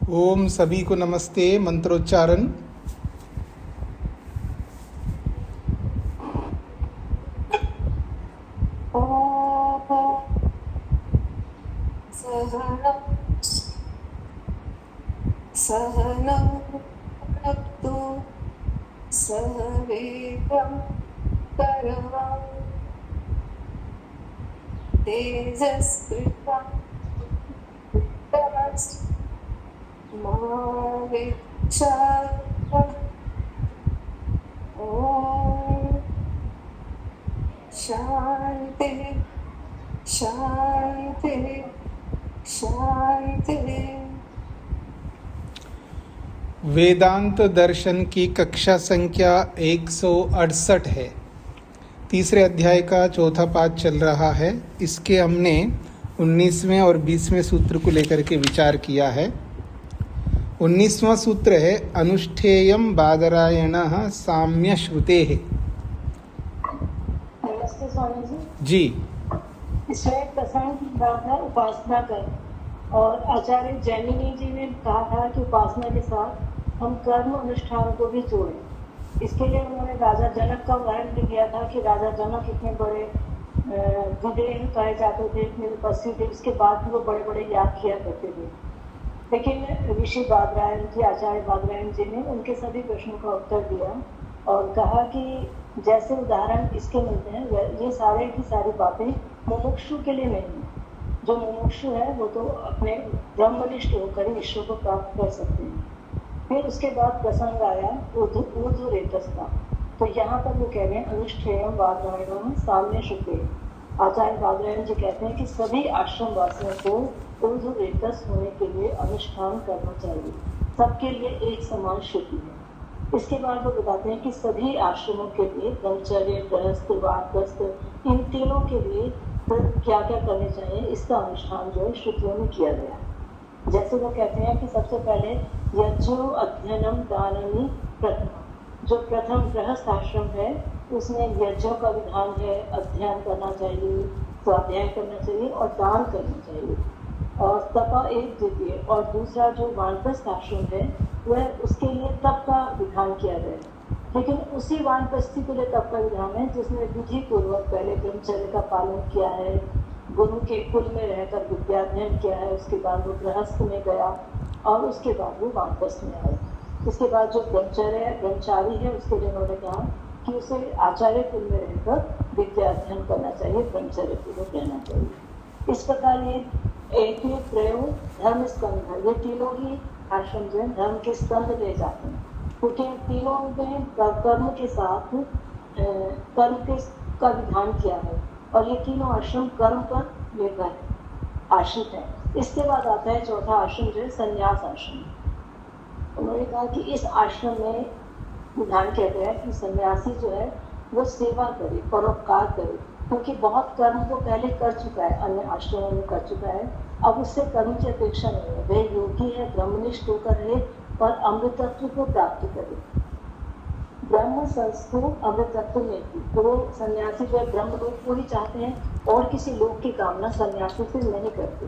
ओम सभी को नमस्ते। मंत्रोच्चारण। सहनौ भुनक्तु सह वीर्यं करवावहै तेजस्विनावधीतमस्तु मा विद्विषावहै। ॐ शान्ति शान्ति शान्ति। वेदांत दर्शन की कक्षा संख्या 168 है। तीसरे अध्याय का चौथा पाठ चल रहा है। इसके हमने 19वें और 20वें सूत्र को लेकर के विचार किया है। 19वां सूत्र है अनुष्ठेयम बादरायणः साम्य श्रुतेः। नमस्ते स्वामी जी। इसमें प्रसंग की बात है उपासना कर, और आचार्य जैमिनी जी ने कहा था कि उपासना के साथ हम कर्म अनुष्ठान को भी जोड़ें। इसके लिए उन्होंने राजा जनक का उदाहरण भी दिया था कि राजा जनक इतने बड़े विदेह कहे जाते थे, इतने उपस्थित थे, उसके बाद भी वो बड़े बड़े याद किया करते थे। लेकिन ऋषि बादरायण जी, आचार्य बादरायण जी ने उनके सभी प्रश्नों का उत्तर दिया और कहा कि जैसे उदाहरण इसके मिलते हैं ये सारे की सारी बातें मुमुक्षु के लिए नहीं है। जो मुमुक्षु है वो तो अपने ब्रह्मनिष्ठ होकर ही ईश्वर को प्राप्त कर सकते हैं। फिर उसके बाद प्रसंग आया ऊर्ध्वरेतस का, तो यहाँ पर वो कह रहे हैं अनुष्ठेयम बादरायणम साम्य श्रुते। आचार्य बादरायण जी कहते हैं कि सभी आश्रम वासियों को ऊर्ध्वरेतस होने के लिए अनुष्ठान करना चाहिए, सबके लिए एक समान श्रुति है। इसके बाद वो बताते हैं कि सभी आश्रमों के लिए ब्रह्मचर्य, गृहस्थ, वानप्रस्थ, इन तीनों के लिए क्या क्या करने चाहिए, इसका अनुष्ठान जो है श्रुतियों में किया गया। जैसे वो कहते हैं कि सबसे पहले यज्ञो अध्ययनम दानमी प्रथम, जो प्रथम गृहस्थ आश्रम है उसमें यज्ञों का विधान है, अध्ययन करना चाहिए, स्वाध्याय करना चाहिए और दान करना चाहिए। और तपा एक द्वितीय, और दूसरा जो वानप्रस्थ आश्रम है वह उसके लिए तप का विधान किया गया है। लेकिन उसी वानप्रस्थी के लिए तप का विधान है जिसने विधि पूर्वक पहले ब्रह्मचर्य का पालन किया है, गुरु के कुल में रहकर विद्याध्ययन किया है, उसके बाद वो गृहस्थ में गया और उसके बाद वो वानप्रस्थ में आया। इसके बाद जो ब्रह्मचारी है उसके लिए उन्होंने कहा कि उसे आचार्य कुल में रहकर विद्याध्ययन करना चाहिए, ब्रह्मचर्य पूर्वक रहना चाहिए। इस प्रकार ये एक ही प्रयोग धर्म स्कंध है। ये तीनों ही आश्रम जो है धर्म के स्कंध ले जाते हैं, क्योंकि तीनों में कर्म के साथ कर्म के का विधान किया है और ये तीनों आश्रम कर्म पर निर्भर आश्रित है। इसके बाद आता है चौथा आश्रम जो है संन्यास आश्रम। उन्होंने कहा कि इस आश्रम में विधान किया गया है कि सन्यासी जो है वो सेवा करे, परोपकार करे, क्योंकि बहुत कर्म वो पहले कर चुका है, अन्य आश्रमों में कर चुका है, अब उससे कर्म की अपेक्षा नहीं है। वह योगी है, ब्रह्मनिष्ठ होकर रहे पर अमृतत्व को प्राप्त करे। ब्रह्म संस्थो अमृतत्व में थी, तो सन्यासी जो है ब्रह्म लोक को ही चाहते हैं और किसी लोक की कामना सन्यासी से नहीं करते।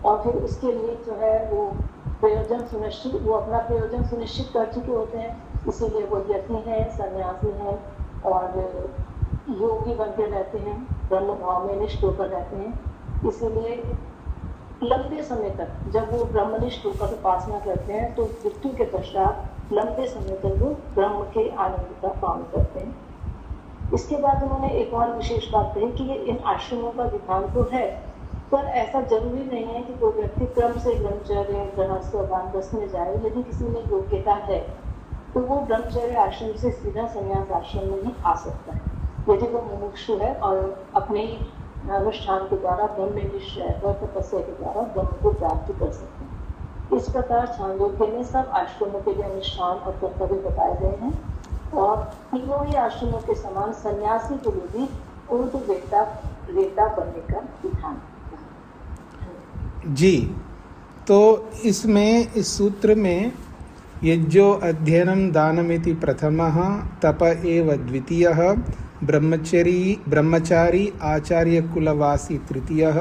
और फिर उसके लिए जो है वो प्रयोजन सुनिश्चित, वो अपना प्रयोजन सुनिश्चित कर चुके होते हैं, इसीलिए वो यज्ञ हैं, सन्यासी हैं और योगी बनकर रहते हैं, ब्रह्म भाव में निष्ठ होकर रहते हैं। इसीलिए लंबे समय तक जब वो ब्रह्मनिष्ठ होकर उपासना करते हैं तो मृत्यु के पश्चात लंबे समय तक वो ब्रह्म के आनंद का पालन करते हैं। इसके बाद उन्होंने एक और विशेष बात कही कि ये इन आश्रमों का विधान तो है, पर ऐसा जरूरी नहीं है कि कोई व्यक्ति क्रम से ब्रह्मचर्य, गृहस्थ, वानप्रस्थ में जाए। यदि किसी में योग्यता है तो वो ब्रह्मचर्य आश्रम से सीधा संन्यास आश्रम में ही आ सकता है, यदि वो मुमुक्षु है और अपने अनुष्ठान के द्वारा ब्रह्मनिष्ठ रहकर तपस्या के द्वारा ब्रह्म को प्राप्त कर सकते हैं। इस प्रकार छांदोग्य में सब आश्रमों के लिए अनुष्ठान और कर्तव्य बताए गए हैं और तीनों ही आश्रमों के समान सन्यासी के लिए भी ऊर्ध्वरेता बनने का विधान। जी, तो इसमें इस सूत्र में यज्ञो अध्ययनम दानमिति प्रथमः, तप एव द्वितीयः, ब्रह्मचारी आचार्य कुलवासी तृतीयः,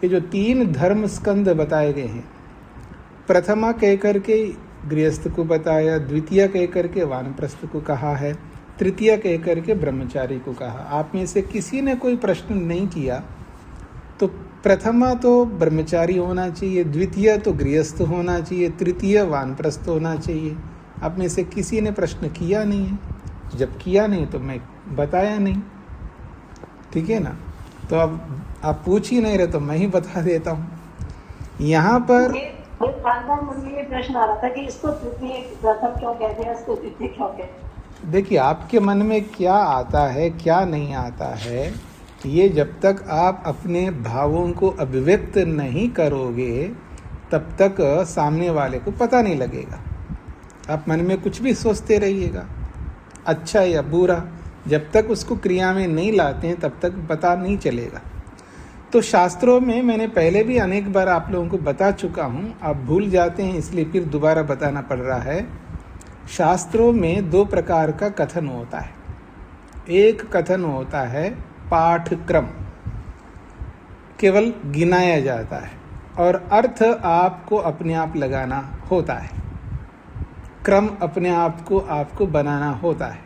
ये जो तीन धर्म स्कंद बताए गए हैं प्रथमा कह करके गृहस्थ को बताया, द्वितीय कह करके वानप्रस्थ को कहा है, तृतीय कह करके ब्रह्मचारी को कहा। आप में से किसी ने कोई प्रश्न नहीं किया तो प्रथमा तो ब्रह्मचारी होना चाहिए, द्वितीय तो गृहस्थ होना चाहिए, तृतीय वानप्रस्थ होना चाहिए। आप में से किसी ने प्रश्न किया नहीं है। जब किया नहीं तो मैं बताया नहीं, ठीक है ना। तो अब आप पूछ ही नहीं रहे तो मैं ही बता देता हूँ। यहाँ पर मन में ये प्रश्न आ रहा था कि इसको तृतीय प्रथम क्यों कहते हैं, इसको द्वितीय क्यों कहते हैं। देखिए, आपके मन में क्या आता है क्या नहीं आता है, ये जब तक आप अपने भावों को अभिव्यक्त नहीं करोगे तब तक सामने वाले को पता नहीं लगेगा। आप मन में कुछ भी सोचते रहिएगा, अच्छा या बुरा, जब तक उसको क्रिया में नहीं लाते हैं तब तक पता नहीं चलेगा। तो शास्त्रों में मैंने पहले भी अनेक बार आप लोगों को बता चुका हूँ, आप भूल जाते हैं इसलिए फिर दोबारा बताना पड़ रहा है। शास्त्रों में दो प्रकार का कथन होता है। एक कथन होता है पाठक्रम, केवल गिनाया जाता है और अर्थ आपको अपने आप लगाना होता है, क्रम अपने आप को आपको बनाना होता है।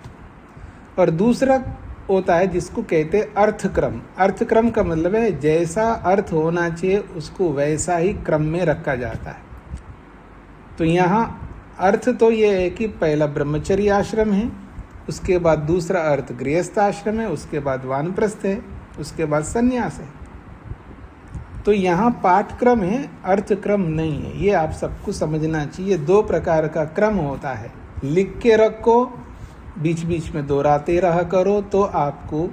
और दूसरा होता है जिसको कहते हैं अर्थक्रम। अर्थक्रम का मतलब है जैसा अर्थ होना चाहिए उसको वैसा ही क्रम में रखा जाता है। तो यहाँ अर्थ तो ये है कि पहला ब्रह्मचर्य आश्रम है, उसके बाद दूसरा अर्थ गृहस्थ आश्रम है, उसके बाद वानप्रस्थ है, उसके बाद संन्यास है। तो यहाँ पाठक्रम है, अर्थक्रम नहीं है। ये आप सबको समझना चाहिए। दो प्रकार का क्रम होता है। लिख के रखो, बीच बीच में दोहराते रहा करो तो आपको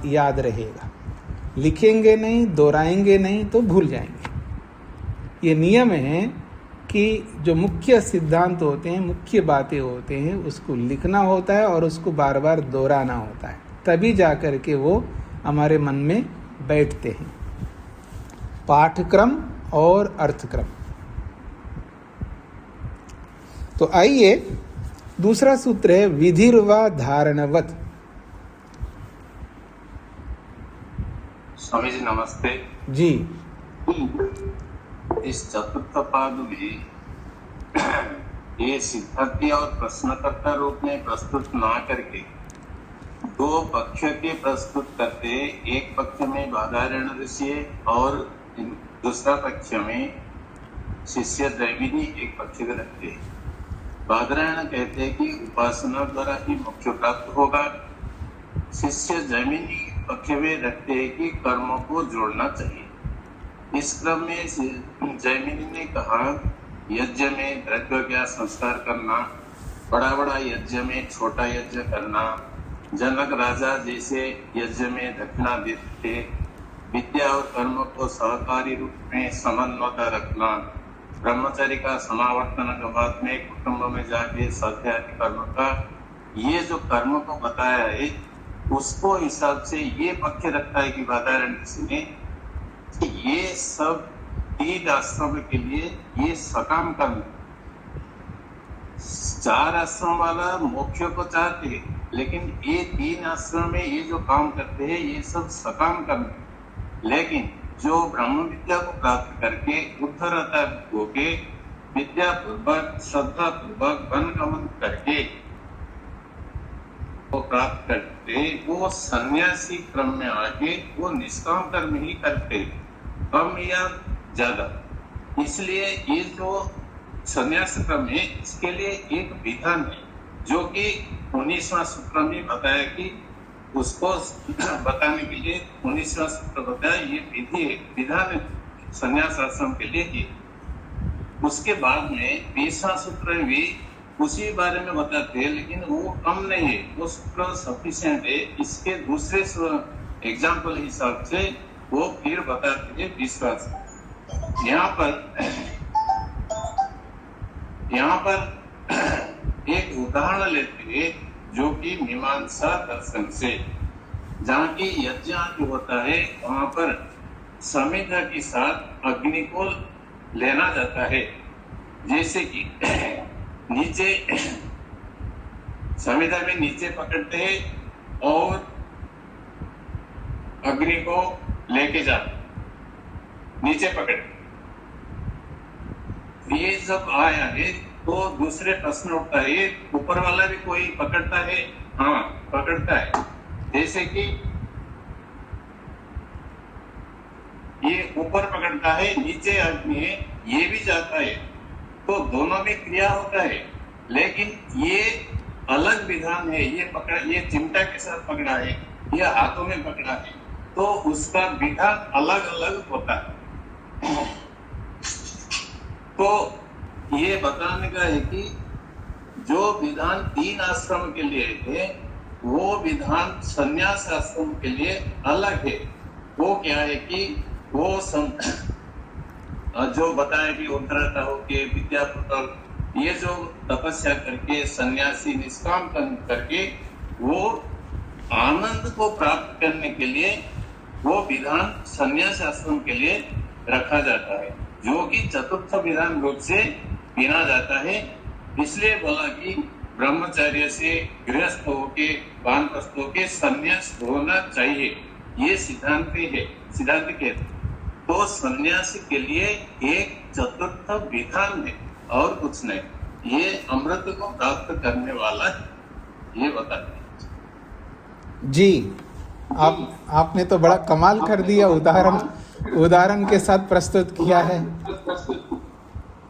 याद रहेगा। लिखेंगे नहीं, दोहराएंगे नहीं तो भूल जाएंगे। ये नियम है कि जो मुख्य सिद्धांत होते हैं, मुख्य बातें होते हैं, उसको लिखना होता है और उसको बार बार दोहराना होता है, तभी जा कर के वो हमारे मन में बैठते हैं। पाठक्रम और अर्थक्रम। तो आइए, दूसरा सूत्र है विधिर्वा धारणवत। स्वामी जी नमस्ते जी। इस चतुर्थ पाद में ये सिद्धार्थी और प्रश्नकर्ता रूप में प्रस्तुत ना करके दो पक्ष के प्रस्तुत करते, एक पक्ष में बाधारण ऋषि और दूसरा पक्ष में शिष्य दैविनी एक पक्ष को रखते। बाधारण कहते हैं कि उपासना द्वारा ही मोक्ष प्राप्त होगा। शिष्य जैमिनी पक्ष में रखते हैं कि कर्मों को जोड़ना चाहिए। इस क्रम में जैमिनी ने कहा यज्ञ में द्रव्य का संस्कार करना, बड़ा बड़ा यज्ञ में छोटा यज्ञ करना, जनक राजा जैसे यज्ञ में दक्षिणा देते, विद्या और कर्म को सहकारी रूप में समन्वय रखना, ब्रह्मचर्य का समावर्तन के बाद में कुटुंब में जाके स्वाध्याय कर्म का, ये जो कर्म को बताया है उसको हिसाब से ये पक्ष रखता है कि बाधारण ने कि ये सब तीन आश्रम के लिए ये सकाम कर्म। चार आश्रम वाला मोक्ष को चाहते हैं, लेकिन ये तीन आश्रम में ये जो काम करते हैं ये सब सकाम कर्म। लेकिन जो ब्रह्म विद्या को प्राप्त करके उद्धरता होके विद्या पूर्वक श्रद्धा पूर्वक वन गमन करके वो प्राप्त करते, वो सन्यासी क्रम में आके वो निष्काम कर्म ही करते, कम या ज्यादा। इसलिए ये जो सन्यास क्रम है इसके लिए एक विधान है जो कि 19वां सूत्र में बताया कि उसको बताने के लिए 19वां सूत्र बताया ये विधि है, विधान सन्यास आश्रम के लिए ही। उसके बाद में 20वां सूत्र भी उसी बारे में बताते हैं, लेकिन वो कम नहीं है, वो सूत्र सफिशिएंट है। इसके दूसरे एग्जाम्पल हिसाब से वो फिर बताते हैं 20वां सूत्र। यहाँ पर एक उदाहरण लेते हैं जो कि मीमांसा दर्शन से, जहाँ की यज्ञ जो होता है वहां पर समिधा के साथ अग्नि को लेना जाता है। जैसे कि नीचे समिधा में नीचे पकड़ते हैं और अग्नि को लेके जाते नीचे पकड़, ये जब आया है तो दूसरे प्रश्न उठता है, ये ऊपर वाला भी कोई पकड़ता है? हाँ, पकड़ता है। जैसे कि ये ऊपर पकड़ता है, नीचे आदमी है, ये भी जाता है, तो दोनों में क्रिया होता है। लेकिन ये अलग विधान है, ये पकड़ा, ये चिमटा के साथ पकड़ा है, ये हाथों में पकड़ा है, तो उसका विधान अलग अलग होता है। तो ये बताने का है कि जो विधान 3 आश्रम के लिए है, वो विधान संन्यास आश्रम के लिए अलग है। वो क्या है कि वो जो बताया कि उत्तरता हो के विद्यापुत्र, ये जो तपस्या करके सन्यासी निष्काम कर्म करके वो आनंद को प्राप्त करने के लिए वो विधान संन्यास आश्रम के लिए रखा जाता है, जो कि चतुर्थ विधान रूप से गिना जाता है। इसलिए बोला कि ब्रह्मचर्य से गृहस्थ होके वानप्रस्थ होके संन्यास होना चाहिए, ये सिद्धांत है, सिद्धांत के। तो सन्यासी के लिए एक चतुर्थ विधान है और कुछ नहीं, ये अमृत को प्राप्त करने वाला है, ये बताते हैं। जी, आपने तो बड़ा कमाल कर दिया, उदाहरण के साथ प्रस्तुत किया है।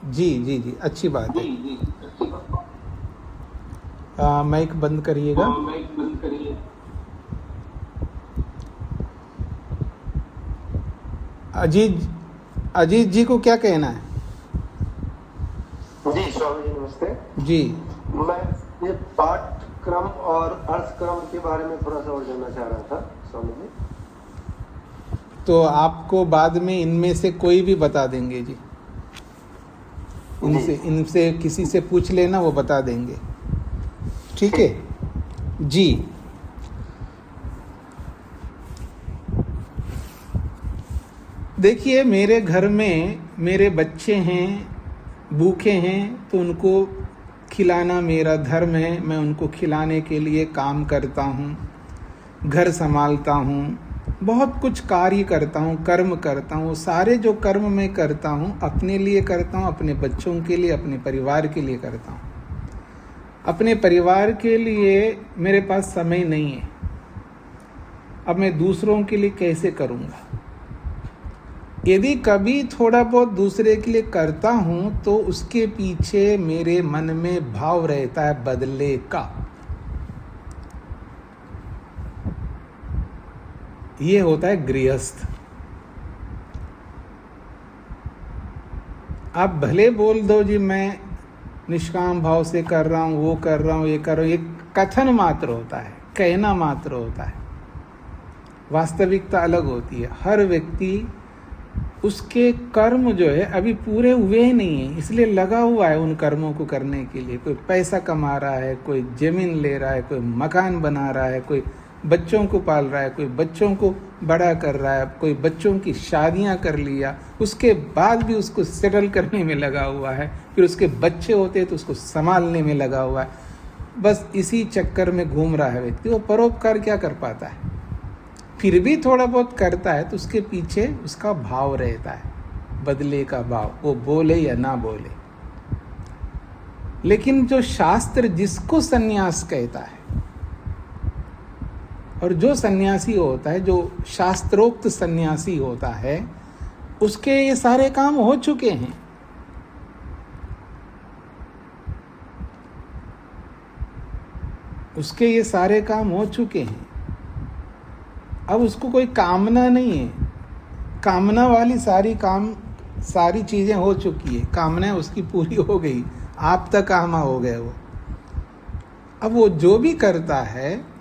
जी जी जी, अच्छी बात है। माइक बंद करिएगा। अजीत जी को क्या कहना है? जी स्वामी जी नमस्ते जी। मैं ये पाठक्रम और अर्थक्रम के बारे में थोड़ा सा और जानना चाह रहा था स्वामी जी। तो आपको बाद में इनमें से कोई भी बता देंगे जी, इनसे किसी से पूछ लेना, वो बता देंगे, ठीक है जी। देखिए, मेरे घर में मेरे बच्चे हैं, भूखे हैं, तो उनको खिलाना मेरा धर्म है। मैं उनको खिलाने के लिए काम करता हूँ, घर संभालता हूँ, बहुत कुछ कार्य करता हूँ, कर्म करता हूँ। सारे जो कर्म मैं करता हूँ अपने लिए करता हूँ, अपने बच्चों के लिए, अपने परिवार के लिए करता हूँ। अपने परिवार के लिए मेरे पास समय नहीं है, अब मैं दूसरों के लिए कैसे करूँगा? यदि कभी थोड़ा बहुत दूसरे के लिए करता हूँ तो उसके पीछे मेरे मन में भाव रहता है बदले का। ये होता है गृहस्थ। आप भले बोल दो जी मैं निष्काम भाव से कर रहा हूँ, वो कर रहा हूँ, ये कर रहा हूँ, ये कथन मात्र होता है, कहना मात्र होता है। वास्तविकता अलग होती है। हर व्यक्ति उसके कर्म जो है अभी पूरे हुए ही नहीं है, इसलिए लगा हुआ है उन कर्मों को करने के लिए। कोई पैसा कमा रहा है, कोई जमीन ले रहा है, कोई मकान बना रहा है, कोई बच्चों को पाल रहा है, कोई बच्चों को बड़ा कर रहा है, कोई बच्चों की शादियां कर लिया, उसके बाद भी उसको सेटल करने में लगा हुआ है, फिर उसके बच्चे होते हैं तो उसको संभालने में लगा हुआ है। बस इसी चक्कर में घूम रहा है व्यक्ति। वो परोपकार क्या कर पाता है? फिर भी थोड़ा बहुत करता है तो उसके पीछे उसका भाव रहता है, बदले का भाव, वो बोले या ना बोले। लेकिन जो शास्त्र जिसको सन्यास कहता है, और जो सन्यासी होता है, जो शास्त्रोक्त सन्यासी होता है, उसके ये सारे काम हो चुके हैं। उसके ये सारे काम हो चुके हैं। अब उसको कोई कामना नहीं है। कामना वाली सारी चीजें हो चुकी है, कामना उसकी पूरी हो गई, आप तक कामा हो गए वो। अब वो जो भी करता है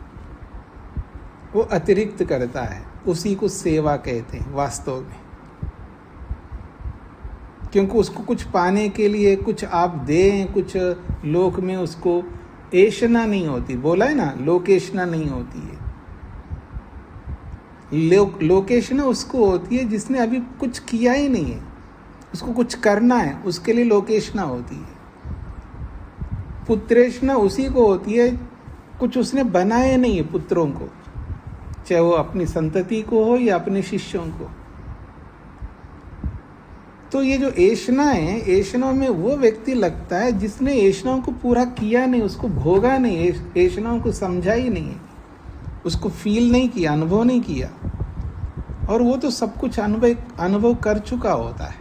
वो अतिरिक्त करता है, उसी को सेवा कहते हैं वास्तव में। क्योंकि उसको कुछ पाने के लिए कुछ आप दें, कुछ लोक में उसको ऐशना नहीं होती। बोला है ना, लोकेशना नहीं होती है। लोकेशना उसको होती है जिसने अभी कुछ किया ही नहीं है, उसको कुछ करना है, उसके लिए लोकेशना होती है। पुत्रेशना उसी को होती है कुछ उसने बनाए नहीं है पुत्रों को, चाहे वो अपनी संतति को हो या अपने शिष्यों को। तो ये जो ऐषणा है, ऐषणाओं में वो व्यक्ति लगता है जिसने ऐषणाओं को पूरा किया नहीं, उसको भोगा नहीं, ऐषणाओं को समझा ही नहीं, उसको फील नहीं किया, अनुभव नहीं किया, और वो तो सब कुछ अनुभव कर चुका होता है,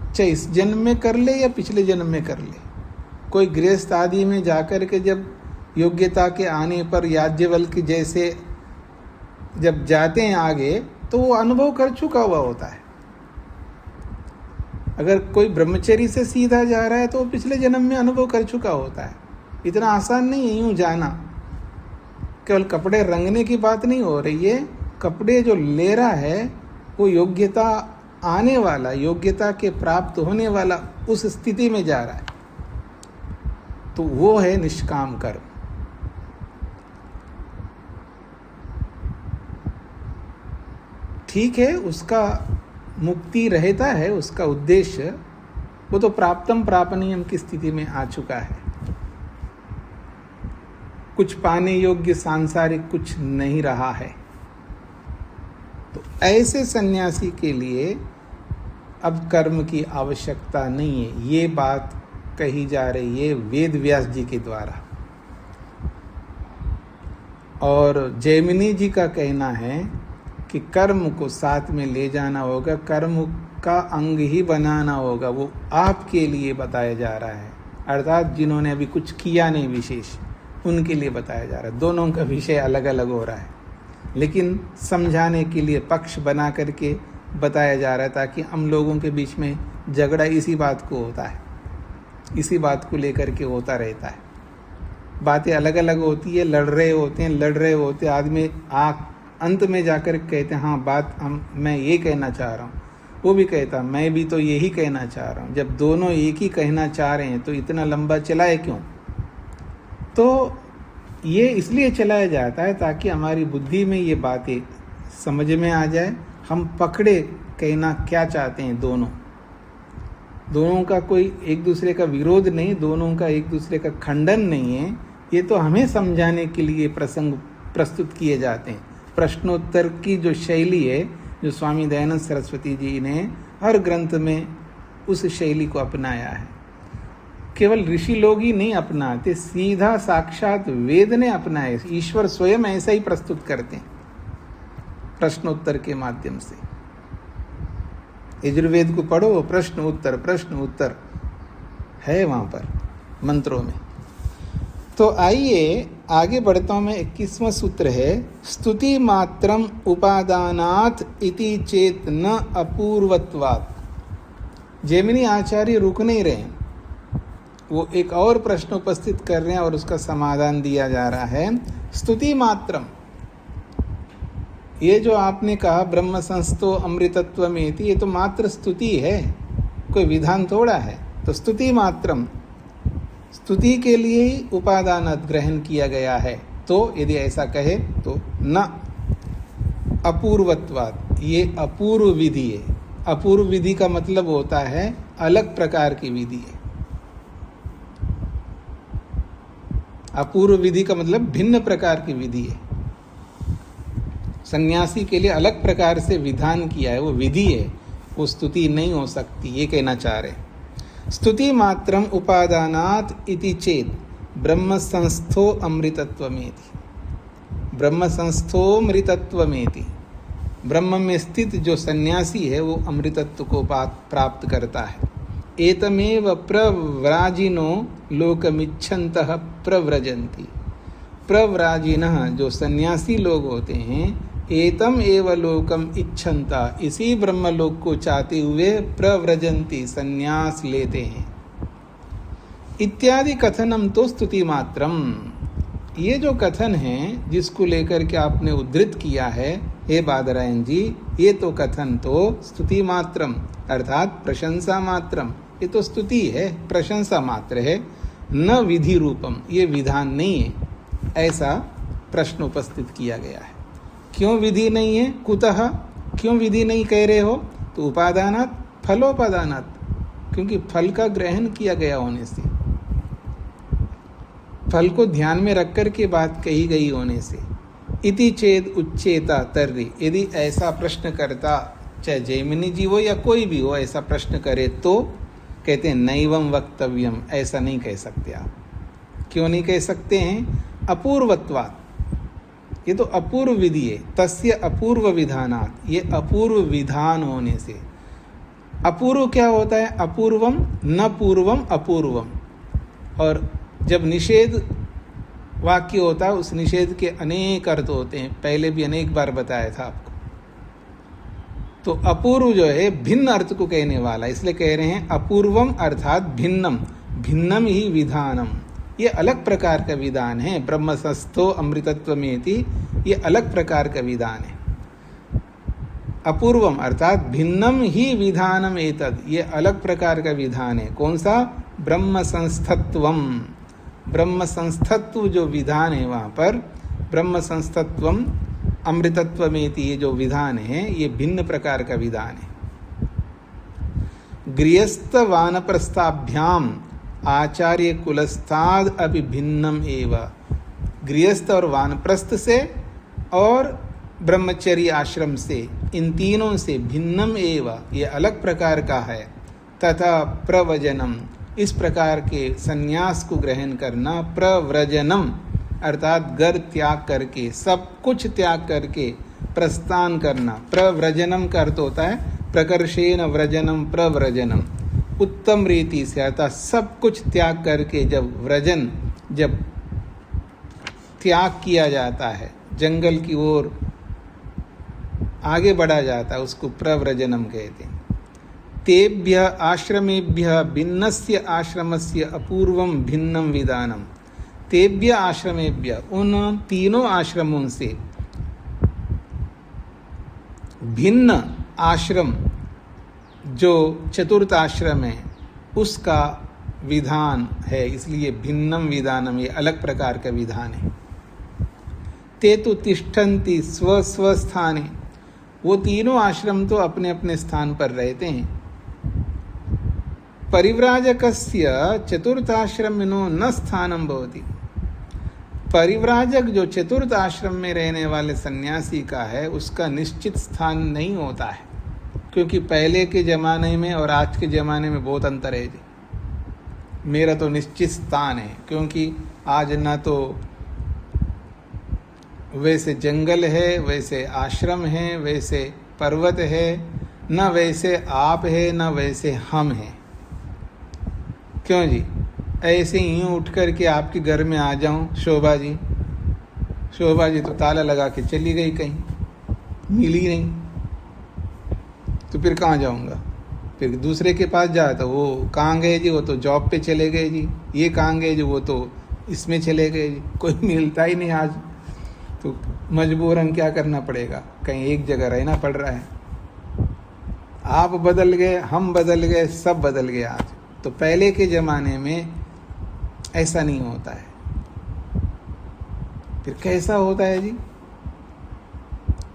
चाहे इस जन्म में कर ले या पिछले जन्म में कर ले। कोई गृहस्थ आदि में जाकर के जब योग्यता के आने पर याज्ञवल्क्य जैसे जब जाते हैं आगे, तो वो अनुभव कर चुका हुआ होता है। अगर कोई ब्रह्मचर्य से सीधा जा रहा है तो वो पिछले जन्म में अनुभव कर चुका होता है। इतना आसान नहीं है यूं जाना। केवल कपड़े रंगने की बात नहीं हो रही है, कपड़े जो ले रहा है वो योग्यता आने वाला, योग्यता के प्राप्त होने वाला उस स्थिति में जा रहा है, तो वो है निष्काम कर्म। ठीक है, उसका मुक्ति रहता है, उसका उद्देश्य, वो तो प्राप्तम प्रापणीयम की स्थिति में आ चुका है। कुछ पाने योग्य सांसारिक कुछ नहीं रहा है। तो ऐसे सन्यासी के लिए अब कर्म की आवश्यकता नहीं है। ये बात कही जा रही है वेद व्यास जी के द्वारा, और जैमिनी जी का कहना है कि कर्म को साथ में ले जाना होगा, कर्म का अंग ही बनाना होगा, वो आपके लिए बताया जा रहा है। अर्थात जिन्होंने अभी कुछ किया नहीं विशेष, उनके लिए बताया जा रहा है। दोनों का विषय अलग अलग हो रहा है, लेकिन समझाने के लिए पक्ष बना करके बताया जा रहा है, ताकि हम लोगों के बीच में झगड़ा इसी बात को होता है, इसी बात को लेकर के होता रहता है। बातें अलग अलग होती है, लड़ रहे होते हैं, आदमी अंत में जाकर कहते हैं हाँ बात मैं ये कहना चाह रहा हूँ, वो भी कहता मैं भी तो यही कहना चाह रहा हूँ। जब दोनों एक ही कहना चाह रहे हैं तो इतना लंबा चलाए क्यों? तो ये इसलिए चलाया जाता है ताकि हमारी बुद्धि में ये बातें समझ में आ जाए, हम पकड़े कहना क्या चाहते हैं। दोनों का कोई एक दूसरे का विरोध नहीं, दोनों का एक दूसरे का खंडन नहीं है। ये तो हमें समझाने के लिए प्रसंग प्रस्तुत किए जाते हैं। प्रश्नोत्तर की जो शैली है, जो स्वामी दयानंद सरस्वती जी ने हर ग्रंथ में उस शैली को अपनाया है। केवल ऋषि लोग ही नहीं अपनाते, सीधा साक्षात वेद ने अपनाया। ईश्वर स्वयं ऐसा ही प्रस्तुत करते हैं प्रश्नोत्तर के माध्यम से। यजुर्वेद को पढ़ो, प्रश्न उत्तर है वहां पर मंत्रों में। तो आइए आगे बढ़ता हूं मैं। 21वां सूत्र है, स्तुति मात्रम उपादानात् इति चेत न अपूर्वत्वात्। जैमिनी आचार्य रुक नहीं रहे, वो एक और प्रश्न उपस्थित कर रहे हैं और उसका समाधान दिया जा रहा है। स्तुति मात्रम, ये जो आपने कहा ब्रह्म संस्थो अमृतत्वमेति, ये तो मात्र स्तुति है, कोई विधान थोड़ा है। तो स्तुति मात्रम, स्तुति के लिए ही उपादान ग्रहण किया गया है। तो यदि ऐसा कहे तो न अपूर्वत्वात्, ये अपूर्व विधि है। अपूर्व विधि का मतलब होता है अलग प्रकार की विधि है। अपूर्व विधि का मतलब भिन्न प्रकार की विधि है। सन्यासी के लिए अलग प्रकार से विधान किया है, वो विधि है, वो स्तुति नहीं हो सकती, ये कहना चाह रहे। स्तुति मात्रम उपादानात् इति चेत ब्रह्म संस्थो अमृतत्वमेति। ब्रह्म संस्थो अमृतत्वमेति, ब्रह्म में स्थित जो सन्यासी है वो अमृतत्व को प्राप्त करता है। एतमेव प्रव्राजिनो लोकमिच्छन्तः प्रव्रजन्ति। प्रव्राजिनः, जो सन्यासी लोग होते हैं, एतम एव लोकम इच्छन्ता, इसी ब्रह्मलोक को चाहते हुए प्रव्रजन्ति, संन्यास लेते हैं। इत्यादि कथनम तो स्तुति मात्रम। ये जो कथन है जिसको लेकर के आपने उद्धृत किया है हे बादरायण जी, ये तो कथन तो स्तुति मात्रम अर्थात प्रशंसा मात्रम, ये तो स्तुति है, प्रशंसा मात्र है, न विधि रूपम, ये विधान नहीं है। ऐसा प्रश्न उपस्थित किया गया है। क्यों विधि नहीं है? कुतः, क्यों विधि नहीं कह रहे हो? तो उपादानात् फलोपादानात्, क्योंकि फल का ग्रहण किया गया होने से, फल को ध्यान में रख कर के बात कही गई होने से। इति चेद उच्चेता तर्रि, यदि ऐसा प्रश्न करता चाहे जैमिनी जी हो या कोई भी हो, ऐसा प्रश्न करे तो कहते हैं नैवम वक्तव्यम, ऐसा नहीं कह सकते आप। क्यों नहीं कह सकते हैं? अपूर्वत्वात्, ये तो अपूर्व विधि है। तस्य अपूर्व विधानात्, ये अपूर्व विधान होने से। अपूर्व क्या होता है? अपूर्वम न पूर्वम अपूर्वम। और जब निषेध वाक्य होता है, उस निषेध के अनेक अर्थ होते हैं, पहले भी अनेक बार बताया था आपको। तो अपूर्व जो है भिन्न अर्थ को कहने वाला, इसलिए कह रहे हैं अपूर्वम अर्थात भिन्नम, भिन्नम ही विधानम, ये अलग प्रकार का विधान है। ब्रह्म संस्थो अमृतत्वमेति, ये अलग प्रकार का विधान है। अपूर्वम अर्थात भिन्नम ही विधानम एतद, ये अलग प्रकार का विधान है। कौन सा? ब्रह्म संस्थत्वम, ब्रह्म संस्थत्व जो विधान है वहाँ पर, ब्रह्म संस्थत्वम अमृतत्वमेति, ये जो विधान है ये भिन्न प्रकार का विधान है। गृहस्थ वानप्रस्थाभ्याम आचार्य कुलस्थाद अभी भिन्नम एव, गृहस्थ और वानप्रस्थ से और ब्रह्मचर्य आश्रम से, इन तीनों से भिन्नम एव, ये अलग प्रकार का है। तथा प्रवजनम, इस प्रकार के संन्यास को ग्रहण करना। प्रव्रजनम अर्थात घर त्याग करके, सब कुछ त्याग करके प्रस्थान करना। प्रव्रजनम का अर्थ होता है प्रकर्षेण व्रजनम प्रव्रजनम, उत्तम रीति से, अर्थात सब कुछ त्याग करके जब व्रजन, जब त्याग किया जाता है, जंगल की ओर आगे बढ़ा जाता है, उसको प्रव्रजनम कहते हैं। तेभ्य आश्रमेभ्य भिन्नस्य आश्रमस्य अपूर्वम भिन्नम विधानम, तेभ्य आश्रमेभ्य, उन तीनों आश्रमों से भिन्न आश्रम जो चतुर्थ आश्रम है उसका विधान है, इसलिए भिन्नम विधानम, ये अलग प्रकार का विधान है। ते तो तिष्ठन्ति स्व स्थाने, वो तीनों आश्रम तो अपने अपने स्थान पर रहते हैं। परिव्राजकस्य चतुर्थाश्रमिनो न स्थानं भवति, परिव्राजक जो चतुर्थ आश्रम में रहने वाले सन्यासी का है उसका निश्चित स्थान नहीं होता है, क्योंकि पहले के ज़माने में और आज के ज़माने में बहुत अंतर है जी। मेरा तो निश्चित स्थान है, क्योंकि आज ना तो वैसे जंगल है, वैसे आश्रम है, वैसे पर्वत है, न वैसे आप है, न वैसे हम हैं। क्यों जी? ऐसे ही उठ कर के आपके घर में आ जाऊं, शोभा जी तो ताला लगा के चली गई, कहीं मिली नहीं, तो फिर कहाँ जाऊंगा? फिर दूसरे के पास जाए तो वो कहाँ गए जी, वो तो जॉब पे चले गए जी, ये कहाँ गए जी, वो तो इसमें चले गए जी, कोई मिलता ही नहीं आज। तो मजबूरन क्या करना पड़ेगा, कहीं एक जगह रहना पड़ रहा है। आप बदल गए, हम बदल गए, सब बदल गए आज। तो पहले के ज़माने में ऐसा नहीं होता है। फिर कैसा होता है जी?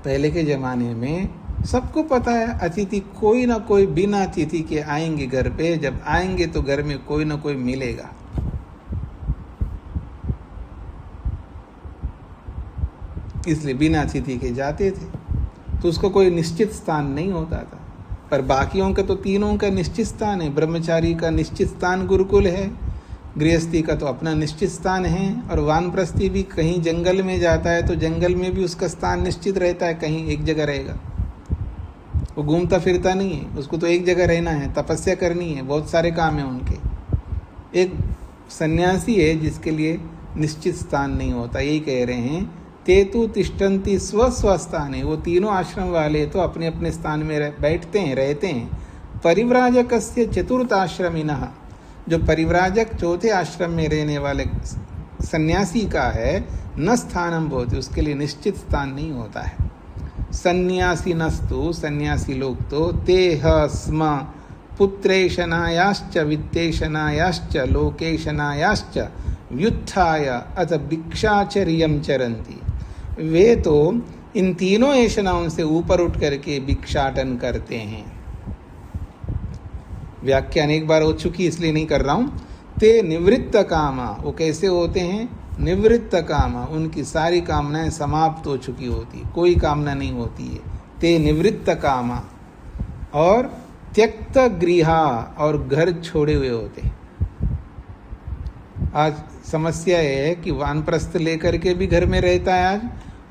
पहले के ज़माने में सबको पता है अतिथि कोई ना कोई बिना अतिथि के आएंगे घर पे, जब आएंगे तो घर में कोई ना कोई मिलेगा। इसलिए बिना अतिथि के जाते थे, तो उसको कोई निश्चित स्थान नहीं होता था। पर बाकियों का तो तीनों का निश्चित स्थान है। ब्रह्मचारी का निश्चित स्थान गुरुकुल है, गृहस्थी का तो अपना निश्चित स्थान है, और वानप्रस्थी भी कहीं जंगल में जाता है तो जंगल में भी उसका स्थान निश्चित रहता है, कहीं एक जगह रहेगा। वो घूमता फिरता नहीं है, उसको तो एक जगह रहना है, तपस्या करनी है, बहुत सारे काम हैं उनके। एक सन्यासी है जिसके लिए निश्चित स्थान नहीं होता। यही कह रहे हैं ते तु तिष्ठन्ति स्वस्वस्थाने, वो तीनों आश्रम वाले तो अपने अपने स्थान में बैठते हैं, रहते हैं। परिव्राजकस्य चतुर्थाश्रमिनः, जो परिव्राजक चौथे आश्रम में रहने वाले सन्यासी का है, न स्थानम भवति, उसके लिए निश्चित स्थान नहीं होता है। सन्यासिनस्तु, सन्यासी लोग तो तेह स्म पुत्रेशनायाश्च वित्तेशनायाश्च लोकेशनायाश्च व्युत्थाय अथ भिक्षाचर्यं चरन्ति, वे तो इन तीनों ऐशनाओं से ऊपर उठ करके भिक्षाटन करते हैं। व्याख्या अनेक बार हो चुकी, इसलिए नहीं कर रहा हूँ। ते निवृत्त कामा, वो कैसे होते हैं? निवृत्त कामा, उनकी सारी कामनाएं समाप्त हो चुकी होती, कोई कामना नहीं होती है। ते निवृत्त कामा, और त्यक्त गृहा और घर छोड़े हुए होते। आज समस्या ये है कि वानप्रस्थ लेकर के भी घर में रहता है आज,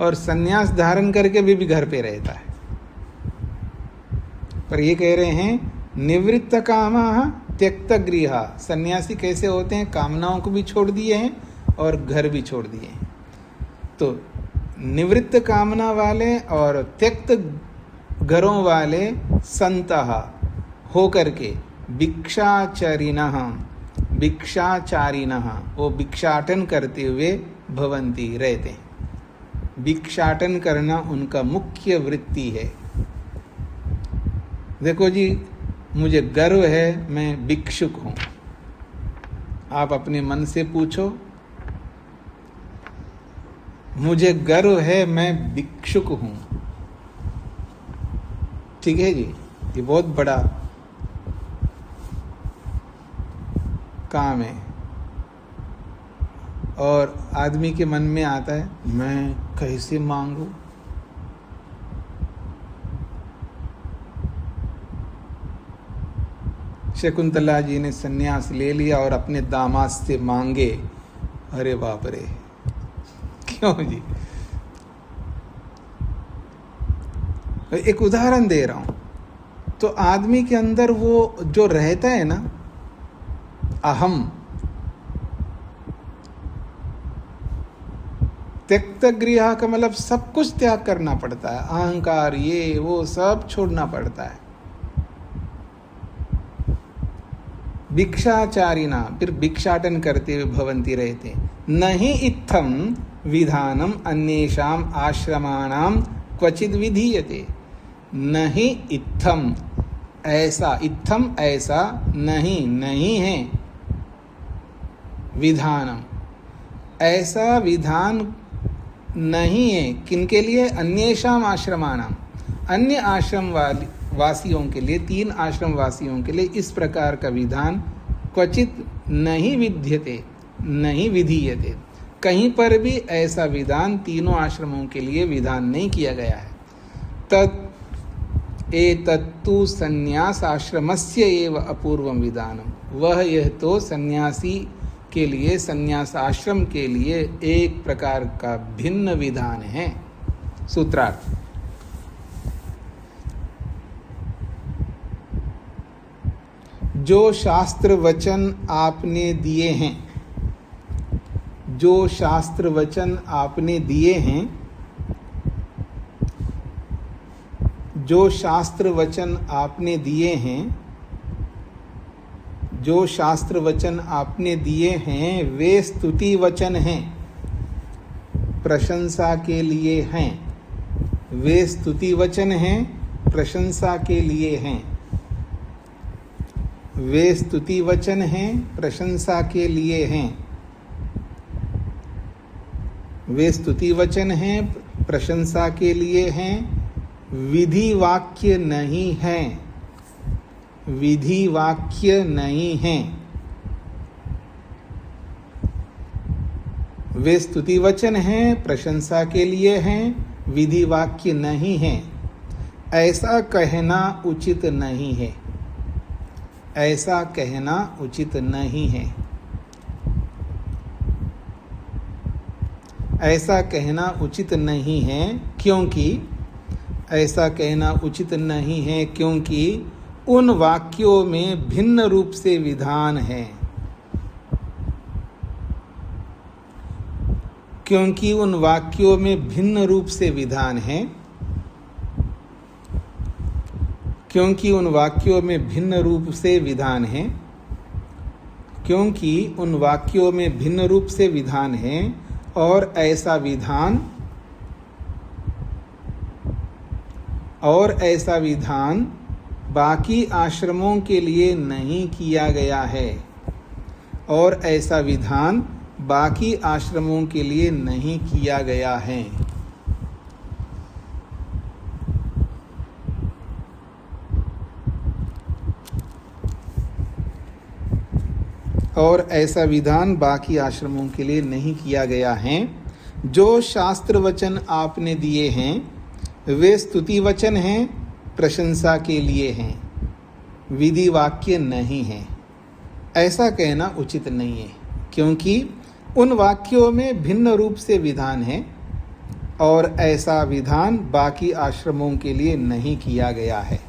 और संन्यास धारण करके भी घर पे रहता है। पर ये कह रहे हैं निवृत्त कामा त्यक्त गृहा। सन्यासी कैसे होते हैं? कामनाओं को भी छोड़ दिए हैं और घर भी छोड़ दिए हैं। तो निवृत्त कामना वाले और त्यक्त घरों वाले संतः हो करके भिक्षाचारिणः वो भिक्षाटन करते हुए भवन्ति रहते हैं। भिक्षाटन करना उनका मुख्य वृत्ति है। देखो जी, मुझे गर्व है मैं भिक्षुक हूं। आप अपने मन से पूछो, मुझे गर्व है मैं भिक्षुक हूं। ठीक है जी, ये बहुत बड़ा काम है। और आदमी के मन में आता है मैं कैसे मांगू। शकुंतला जी ने सन्यास ले लिया और अपने दामाद से मांगे। अरे बाप रे, क्यों जी? एक उदाहरण दे रहा हूं। तो आदमी के अंदर वो जो रहता है ना, अहम, त्यक्त गृह का मतलब सब कुछ त्याग करना पड़ता है। अहंकार ये वो सब छोड़ना पड़ता है। भिक्षाचारिणा, फिर भिक्षाटन करते हुए भवन्ति रहते। नहीं इत्थम विधानम अन्येषाम आश्रमाणाम क्वचित विधीयते। नहीं इत्थम, ऐसा, इत्थम ऐसा, नहीं नहीं है, विधानम ऐसा विधान नहीं है। किनके लिए? अन्येषाम आश्रमाणाम, अन्य आश्रम वासियों के लिए, 3 आश्रम वासियों के लिए इस प्रकार का विधान क्वचित नहीं विद्यते, नहीं विधीयते। कहीं पर भी ऐसा विधान तीनों आश्रमों के लिए विधान नहीं किया गया है। एतत्तु संन्यास आश्रमस्य एव अपूर्वम विधानम। वह यह तो सन्यासी के लिए, संन्यास आश्रम के लिए एक प्रकार का भिन्न विधान है। सूत्रार्थ। जो शास्त्र वचन आपने दिए हैं, जो शास्त्र वचन आपने दिए हैं, जो शास्त्र वचन आपने दिए हैं, जो शास्त्र वचन आपने दिए हैं वे स्तुति वचन हैं, प्रशंसा के लिए हैं। वे स्तुति वचन हैं, प्रशंसा के लिए हैं। वे स्तुति वचन हैं, प्रशंसा के लिए हैं। वे स्तुति वचन हैं, प्रशंसा के लिए हैं। विधि वाक्य नहीं है, विधि वाक्य नहीं है। वे स्तुति वचन हैं, प्रशंसा के लिए हैं, विधि वाक्य नहीं है। ऐसा कहना उचित नहीं है, ऐसा कहना उचित नहीं है। ऐसा कहना उचित नहीं है क्योंकि, ऐसा कहना उचित नहीं है क्योंकि उन वाक्यों में भिन्न रूप से विधान है। क्योंकि उन वाक्यों में भिन्न रूप से विधान है। क्योंकि उन वाक्यों में भिन्न रूप से विधान है। क्योंकि उन वाक्यों में भिन्न रूप से विधान है और ऐसा विधान बाकी आश्रमों के लिए नहीं किया गया है। और ऐसा विधान बाकी आश्रमों के लिए नहीं किया गया है। और ऐसा विधान बाकी आश्रमों के लिए नहीं किया गया है। जो शास्त्र वचन आपने दिए हैं वे स्तुति वचन हैं, प्रशंसा के लिए हैं, विधि वाक्य नहीं हैं। ऐसा कहना उचित नहीं है, क्योंकि उन वाक्यों में भिन्न रूप से विधान है और ऐसा विधान बाकी आश्रमों के लिए नहीं किया गया है।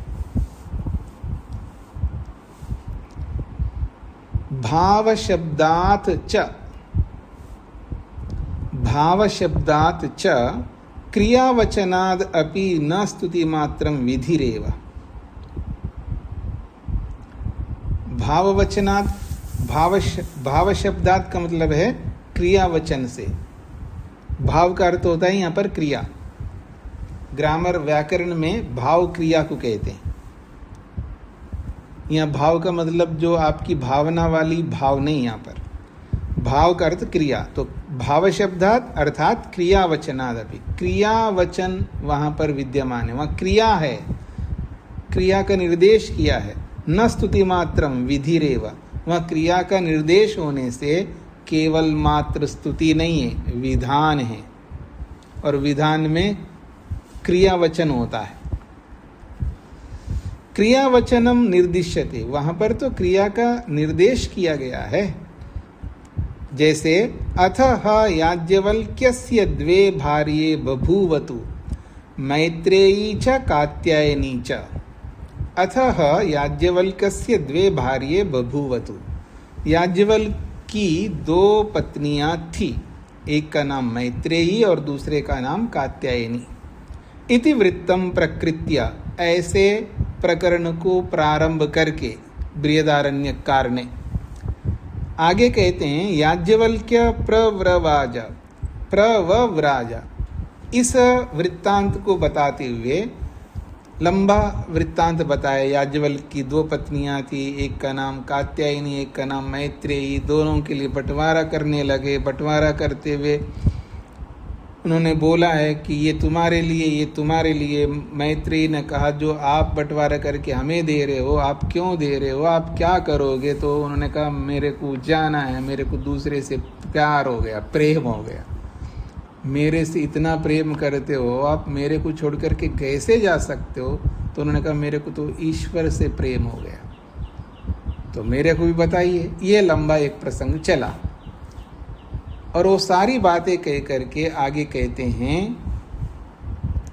भाव शब्दात च क्रियावचनाद अपि न स्तुति मात्रम विधिरेव। भाववचनात् भाव शब्दात का मतलब है क्रियावचन से। भाव का अर्थ होता है यहाँ पर क्रिया। ग्रामर व्याकरण में भाव क्रिया को कहते हैं। यहाँ भाव का मतलब जो आपकी भावना वाली भाव नहीं, यहाँ पर भाव का अर्थ क्रिया। तो भाव शब्दात अर्थात क्रियावचनादपि, क्रियावचन वहाँ पर विद्यमान है, वहाँ क्रिया है, क्रिया का निर्देश किया है। न स्तुति मात्रम विधिरेव, वह क्रिया का निर्देश होने से केवल मात्र स्तुति नहीं है, विधान है, और विधान में क्रियावचन होता है। क्रियावचनम निर्दिश्यते, वहाँ पर तो क्रिया का निर्देश किया गया है। जैसे अथः याज्ञवल्क्यस्य द्वे भार्ये बभूवतु मैत्रेयी च कात्यायनी च। अथः याज्ञवल्क्यस्य द्वे भार्ये बभूवतु, याज्ञवल्क्य की दो पत्नियां थी, एक का नाम मैत्रेयी और दूसरे का नाम कात्यायनी। इति वृत्तम प्रकृत्या, ऐसे प्रकरण को प्रारंभ करके बृहदारण्यकार ने आगे कहते हैं याज्ञवल्क्य प्रव्रवाज। इस वृत्तांत को बताते हुए लंबा वृत्तांत बताया। याज्ञवल्क्य की दो पत्नियां थी, एक का नाम कात्यायनी, एक का नाम मैत्रेयी। दोनों के लिए बंटवारा करने लगे। बंटवारा करते हुए उन्होंने बोला है कि ये तुम्हारे लिए, ये तुम्हारे लिए। मैत्रेयी ने कहा जो आप बंटवारा करके हमें दे रहे हो, आप क्यों दे रहे हो, आप क्या करोगे? तो उन्होंने कहा मेरे को जाना है, मेरे को दूसरे से प्यार हो गया, प्रेम हो गया। मेरे से इतना प्रेम करते हो, आप मेरे को छोड़ करके कैसे जा सकते हो? तो उन्होंने कहा मेरे को तो ईश्वर से प्रेम हो गया, तो मेरे को भी बताइए। ये लंबा एक प्रसंग चला और वो सारी बातें कह करके आगे कहते हैं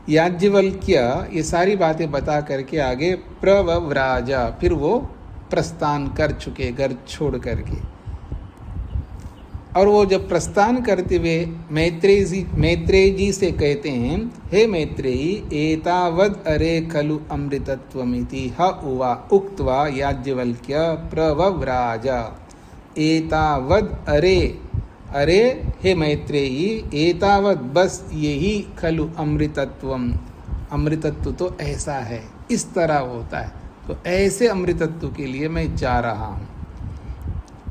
याज्ञवल्क्य ये सारी बातें बता करके आगे प्रव्राजा, फिर वो प्रस्थान कर चुके घर छोड़ करके। और वो जब प्रस्थान करते हुए मैत्रेयी जी से कहते हैं हे मैत्रेयी एतावद अरे खलु अमृतत्वमिति ह उवा उक्त्वा याज्ञवल्क्य प्रव्राज। एतावद अरे, अरे हे मैत्रेयी एतावद बस यही खलु अमृतत्वम, अमृतत्व तो ऐसा है, इस तरह होता है, तो ऐसे अमृतत्व के लिए मैं जा रहा हूँ।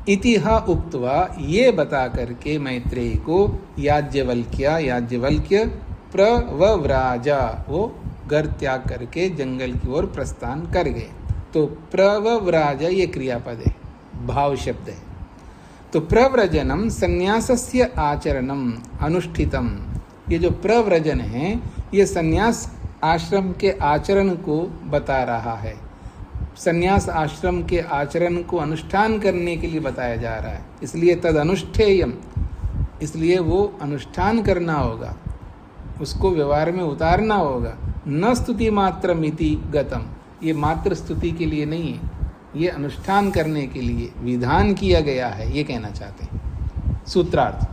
इतिहा उक्त्वा ये बता करके मैत्रेयी को याज्ञवल्क्य प्रव्राजा, वो घर त्याग करके जंगल की ओर प्रस्थान कर गए। तो प्रव्राजा ये क्रियापद है, भाव शब्द है। तो प्रव्रजनम संन्यासस्य आचरणम अनुष्ठितम, ये जो प्रव्रजन है ये संन्यास आश्रम के आचरण को बता रहा है। संन्यास आश्रम के आचरण को अनुष्ठान करने के लिए बताया जा रहा है, इसलिए तद अनुष्ठेयम, इसलिए वो अनुष्ठान करना होगा, उसको व्यवहार में उतारना होगा। न स्तुति मात्रमिति गतम, ये मात्र स्तुति के लिए नहीं है, ये अनुष्ठान करने के लिए विधान किया गया है, ये कहना चाहते हैं। सूत्रार्थ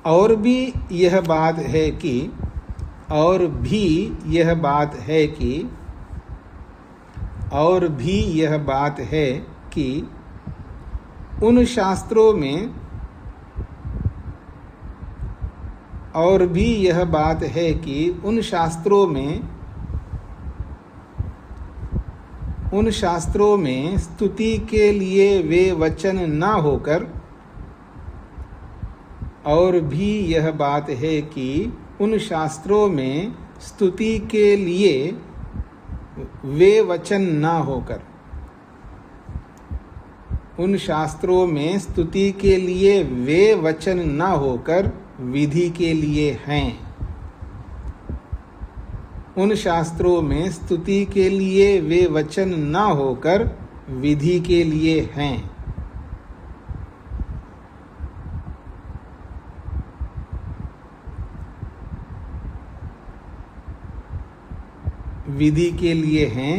और भी यह बात है कि और भी यह बात है कि और भी यह बात है कि उन शास्त्रों में और भी यह बात है कि उन शास्त्रों में स्तुति के लिए वे वचन न होकर, और भी यह बात है कि उन शास्त्रों में स्तुति के लिए वे वचन न होकर, उन शास्त्रों में स्तुति के लिए वे वचन न होकर विधि के लिए हैं। उन शास्त्रों में स्तुति के लिए वे वचन न होकर विधि के लिए हैं। विधि के लिए हैं,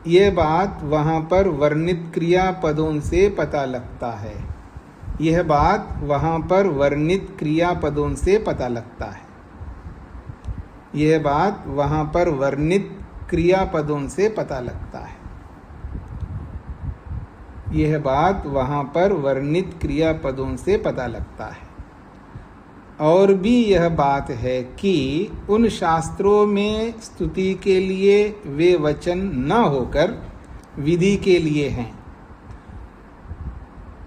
यह बात वहाँ पर वर्णित क्रियापदों से पता लगता है। यह बात वहाँ पर वर्णित क्रियापदों से पता लगता है। यह बात वहाँ पर वर्णित क्रियापदों से पता लगता है। यह बात वहाँ पर वर्णित क्रियापदों से पता लगता है। और भी यह बात है कि उन शास्त्रों में स्तुति के लिए वे वचन न होकर विधि के लिए हैं।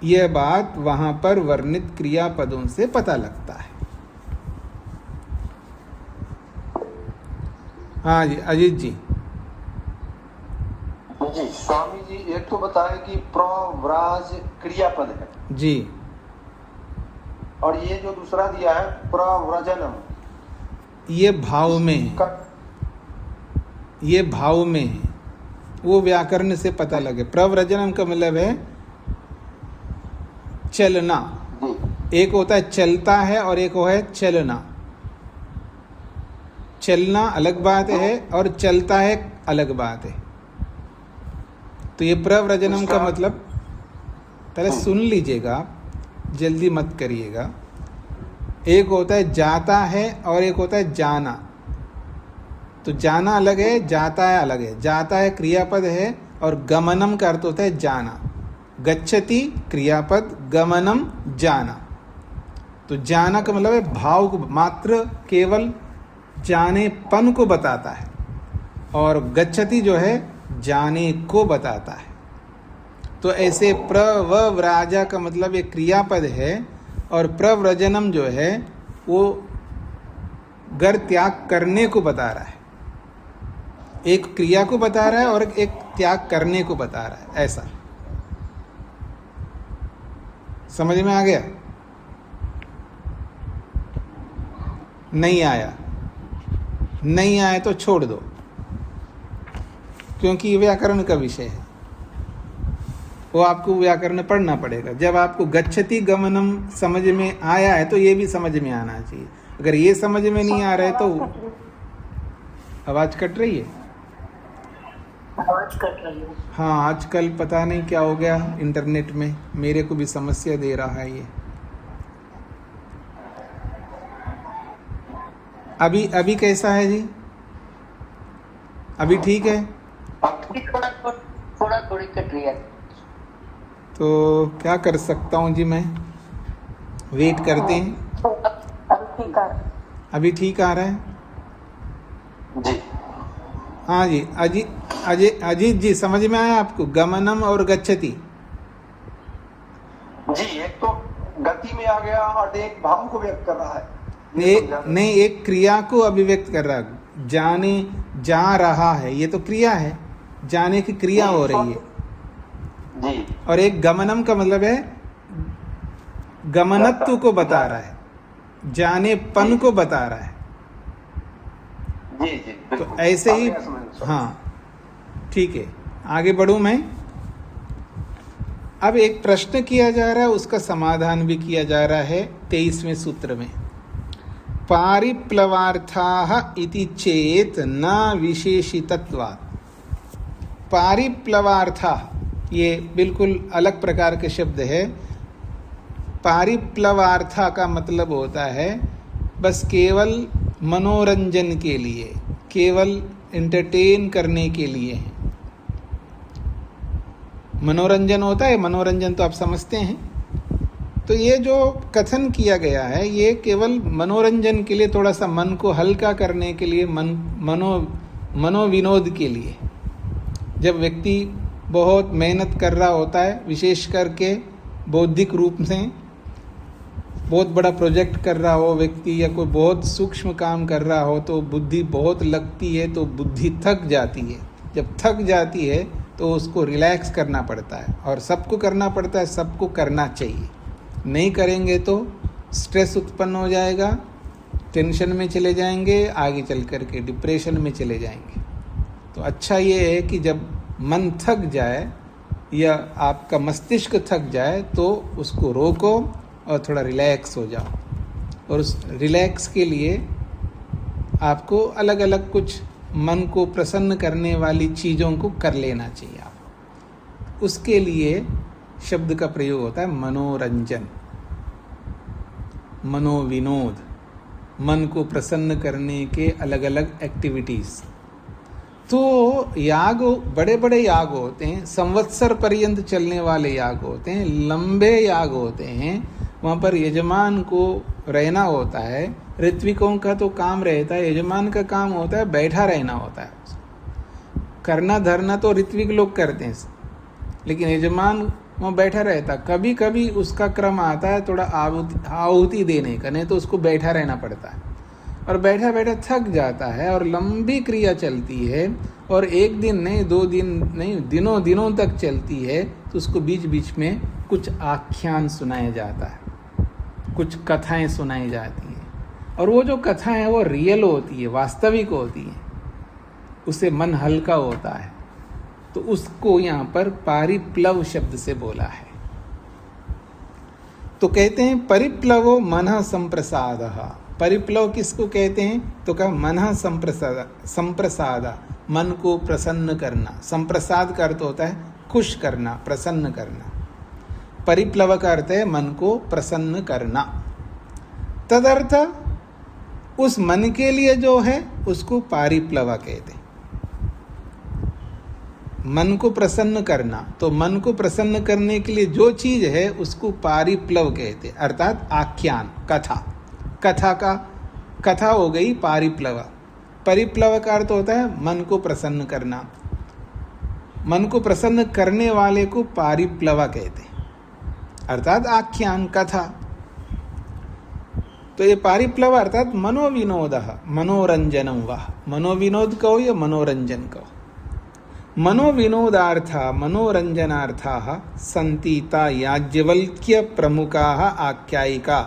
यह बात वहाँ पर वर्णित क्रियापदों से पता लगता है। हाँ जी, अजीत जी। जी स्वामी जी, एक तो बताया कि प्रव्राज क्रियापद है जी, और ये जो दूसरा दिया है प्रव्रजनम, ये भाव में है। ये भाव में है, वो व्याकरण से पता लगे। प्रव्रजनम का मतलब है चलना। एक होता है चलता है और एक वो है चलना। चलना अलग बात है और चलता है अलग बात है। तो ये प्रव्रजनम का मतलब, पहले सुन लीजिएगा, जल्दी मत करिएगा। एक होता है जाता है और एक होता है जाना। तो जाना अलग है, जाता है अलग है। जाता है क्रियापद है और गमनम का अर्थ होता है जाना। गच्छति क्रियापद, गमनम जाना। तो जाना का मतलब है भाव को, मात्र केवल जानेपन को बताता है, और गच्छति जो है जाने को बताता है। तो ऐसे प्रव्राजा का मतलब एक क्रियापद है, और प्रव्रजनम जो है वो घर त्याग करने को बता रहा है। एक क्रिया को बता रहा है और एक त्याग करने को बता रहा है। ऐसा समझ में आ गया? नहीं आया? नहीं आया तो छोड़ दो, क्योंकि ये व्याकरण का विषय है। वो आपको व्याकरण पढ़ना पड़ेगा। जब आपको गच्छति गमनम समझ में आया है तो ये भी समझ में आना चाहिए। अगर ये समझ में नहीं आ रहा है तो आवाज कट रही है। आवाज कट रही है। हाँ, आजकल पता नहीं क्या हो गया इंटरनेट में, मेरे को भी समस्या दे रहा है ये। अभी कैसा है जी? अभी ठीक है? थोड़ा थोड़ी कट रही है। तो क्या कर सकता हूँ जी, मैं वेट करते हैं। अभी ठीक आ रहा है जी। हाँ जी। अजीत जी, समझ में आया आपको गमनम और गच्छति? जी, एक तो गति में आ गया और एक भाव को व्यक्त कर रहा है। नहीं, एक क्रिया को अभिव्यक्त कर रहा है। जाने जा रहा है, ये तो क्रिया है, जाने की क्रिया हो रही है जी। और एक गमनम का मतलब है गमनत्व को बता रहा है, जानेपन को बता रहा है। जी जी, तो ऐसे ही, हाँ ठीक है, आगे बढ़ूं मैं। अब एक प्रश्न किया जा रहा है, उसका समाधान भी किया जा रहा है 23वें सूत्र में। पारिप्लवार्थाः इति चेत न विशेषितत्वात्। पारिप्लवार्था, ये बिल्कुल अलग प्रकार के शब्द है। पारिप्लवार्था का मतलब होता है बस केवल मनोरंजन के लिए, केवल एंटरटेन करने के लिए है। मनोरंजन होता है, मनोरंजन तो आप समझते हैं। तो ये जो कथन किया गया है ये केवल मनोरंजन के लिए, थोड़ा सा मन को हल्का करने के लिए, मनोविनोद के लिए। जब व्यक्ति बहुत मेहनत कर रहा होता है, विशेष करके बौद्धिक रूप से बहुत बड़ा प्रोजेक्ट कर रहा हो व्यक्ति, या कोई बहुत सूक्ष्म काम कर रहा हो, तो बुद्धि बहुत लगती है, तो बुद्धि थक जाती है। जब थक जाती है तो उसको रिलैक्स करना पड़ता है, और सबको करना पड़ता है, सबको करना चाहिए। नहीं करेंगे तो स्ट्रेस उत्पन्न हो जाएगा, टेंशन में चले जाएंगे, आगे चल कर के डिप्रेशन में चले जाएंगे। तो अच्छा ये है कि जब मन थक जाए या आपका मस्तिष्क थक जाए तो उसको रोको और थोड़ा रिलैक्स हो जाओ। और उस रिलैक्स के लिए आपको अलग अलग कुछ मन को प्रसन्न करने वाली चीज़ों को कर लेना चाहिए। आप उसके लिए शब्द का प्रयोग होता है मनोरंजन, मनोविनोद, मन को प्रसन्न करने के अलग अलग एक्टिविटीज़। तो याग, बड़े बड़े याग होते हैं, संवत्सर पर्यंत चलने वाले याग होते हैं, लंबे याग होते हैं। वहाँ पर यजमान को रहना होता है। ऋत्विकों का तो काम रहता है, यजमान का काम होता है बैठा रहना होता है। करना धरना तो ऋत्विक लोग करते हैं, लेकिन यजमान वहाँ बैठा रहता। कभी कभी उसका क्रम आता है थोड़ा आहुति देने का, नहीं तो उसको बैठा रहना पड़ता है। और बैठा बैठा थक जाता है और लंबी क्रिया चलती है, और एक दिन नहीं, 2 दिन नहीं, दिनों दिनों तक चलती है। तो उसको बीच बीच में कुछ आख्यान सुनाया जाता है, कुछ कथाएं सुनाई जाती हैं। और वो जो कथाएं हैं वो रियल होती है, वास्तविक होती हैं, उससे मन हल्का होता है। तो उसको यहाँ पर पारिप्लव शब्द से बोला है। तो कहते हैं परिप्लवो मनः संप्रसादः। परिप्लव किसको कहते हैं? तो कहा मनः संप्रसाद, मन को प्रसन्न करना। संप्रसाद का अर्थ होता है खुश करना, प्रसन्न करना। परिप्लव का अर्थ है मन को प्रसन्न करना। तदर्थ उस मन के लिए जो है उसको पारिप्लव कहते हैं। मन को प्रसन्न करना, तो मन को प्रसन्न करने के लिए जो चीज है उसको पारिप्लव कहते हैं, अर्थात आख्यान, कथा। कथा हो गई पारिप्लव। परिप्लव का अर्थ होता है मन को प्रसन्न करना। मन को प्रसन्न करने वाले को पारिप्लव कहते हैं, अर्थात आख्यान, कथा। तो ये पारिप्लव अर्थात मनोविनोद, मनोरंजनम वा। मनोविनोद कहो या मनोरंजन कहो। मनोविनोदार्था मनोरंजनार्थाः संतीता याज्ञवल्क्य प्रमुखाः आख्यायिका।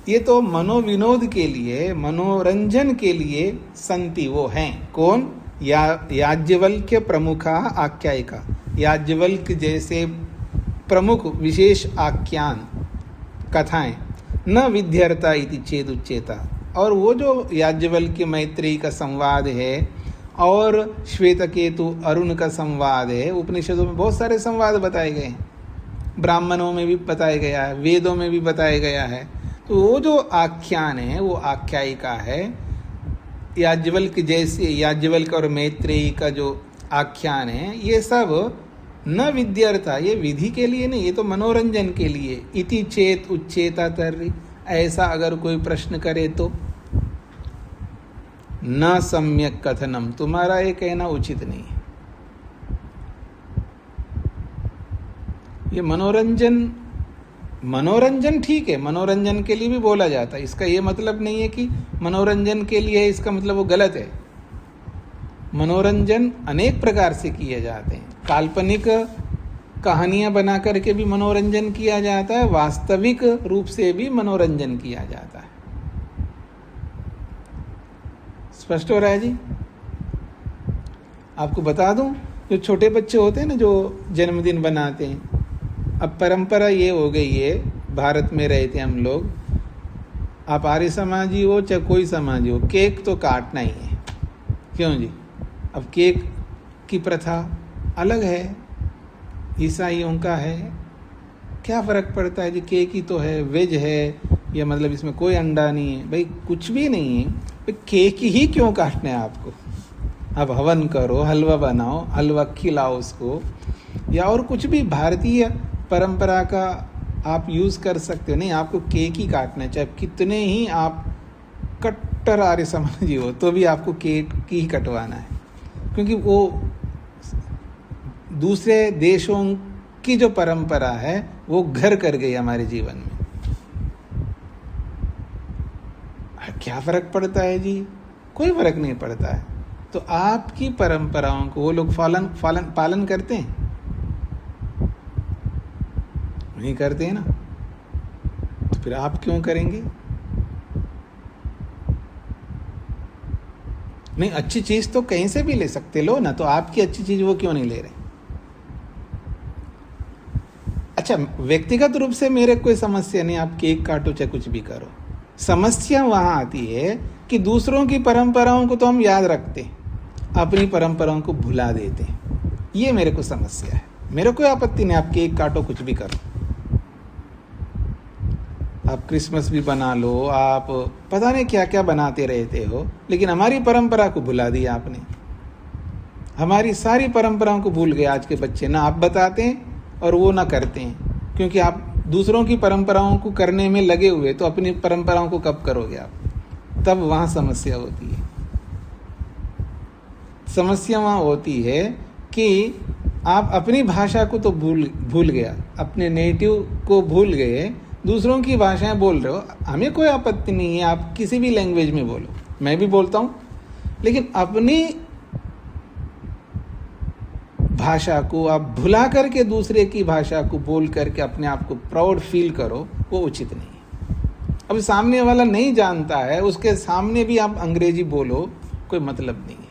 ये तो मनोविनोद के लिए, मनोरंजन के लिए संति वो हैं। कौन? याज्ञवल्क्य प्रमुखाः आख्यायिका। याज्ञवल्क्य जैसे प्रमुख विशेष आख्यान, कथाएं। न विध्यर्था इति चेदुच्येता। और वो जो याज्ञवल्क्य मैत्रेयी का संवाद है और श्वेतकेतु अरुण का संवाद है, उपनिषदों में बहुत सारे संवाद बताए गए हैं, ब्राह्मणों में भी बताया गया है, वेदों में भी बताया गया है। तो वो जो आख्यान है वो आख्यायिका है। याज्ञवल्क्य जैसे, याज्ञवल्क्य और मैत्रेयी का जो आख्यान है, ये सब न विद्यार्था, ये विधि के लिए नहीं, ये तो मनोरंजन के लिए। इति चेत उच्चेता तर्हि, ऐसा अगर कोई प्रश्न करे तो न सम्यक कथनम, तुम्हारा ये कहना उचित नहीं है। ये मनोरंजन ठीक है, मनोरंजन के लिए भी बोला जाता है। इसका ये मतलब नहीं है कि मनोरंजन के लिए है, इसका मतलब वो गलत है। मनोरंजन अनेक प्रकार से किए जाते हैं। काल्पनिक कहानियां बना करके भी मनोरंजन किया जाता है, वास्तविक रूप से भी मनोरंजन किया जाता है। स्पष्ट हो रहा है जी? आपको बता दूं, जो छोटे बच्चे होते हैं ना, जो जन्मदिन बनाते हैं, अब परंपरा ये हो गई है, भारत में रहते हम लोग, आप आर्य समाजी हो चाहे कोई समाजी हो, केक तो काटना ही है। क्यों जी? अब केक की प्रथा अलग है, ईसाइयों का है, क्या फ़र्क पड़ता है जी? केक ही तो है, वेज है, या मतलब इसमें कोई अंडा नहीं है। भाई कुछ भी नहीं है, भाई केक ही क्यों काटना है आपको? अब हवन करो, हलवा बनाओ, हलवा खिलाओ उसको, या और कुछ भी भारतीय परंपरा का आप यूज़ कर सकते हो। नहीं, आपको केक ही काटना है, चाहे कितने ही आप कट्टर आर्य समाजी हो तो भी आपको केक ही कटवाना है, क्योंकि वो दूसरे देशों की जो परंपरा है वो घर कर गई हमारे जीवन में। क्या फ़र्क पड़ता है जी? कोई फ़र्क नहीं पड़ता है। तो आपकी परंपराओं को वो लोग पालन करते हैं? नहीं करते हैं ना। तो फिर आप क्यों करेंगे? नहीं, अच्छी चीज तो कहीं से भी ले सकते, लो ना, तो आपकी अच्छी चीज वो क्यों नहीं ले रहे? अच्छा, व्यक्तिगत रूप से मेरे कोई समस्या नहीं, आप केक काटो चाहे कुछ भी करो। समस्या वहां आती है कि दूसरों की परंपराओं को तो हम याद रखते, अपनी परंपराओं को भुला देते। ये मेरे को समस्या है। मेरे कोई आपत्ति नहीं, आप केक काटो, कुछ भी करो, आप क्रिसमस भी बना लो, आप पता नहीं क्या क्या बनाते रहते हो, लेकिन हमारी परंपरा को भुला दिया आपने। हमारी सारी परंपराओं को भूल गए आज के बच्चे, ना आप बताते हैं और वो ना करते हैं, क्योंकि आप दूसरों की परंपराओं को करने में लगे हुए, तो अपनी परंपराओं को कब करोगे आप? तब वहाँ समस्या होती है। समस्या वहाँ होती है कि आप अपनी भाषा को तो भूल गया, अपने नेटिव को भूल गए, दूसरों की भाषाएं बोल रहे हो। हमें कोई आपत्ति नहीं है, आप किसी भी लैंग्वेज में बोलो, मैं भी बोलता हूँ, लेकिन अपनी भाषा को आप भुला करके दूसरे की भाषा को बोल करके अपने आप को प्राउड फील करो, वो उचित नहीं है। अब सामने वाला नहीं जानता है, उसके सामने भी आप अंग्रेजी बोलो, कोई मतलब नहीं है।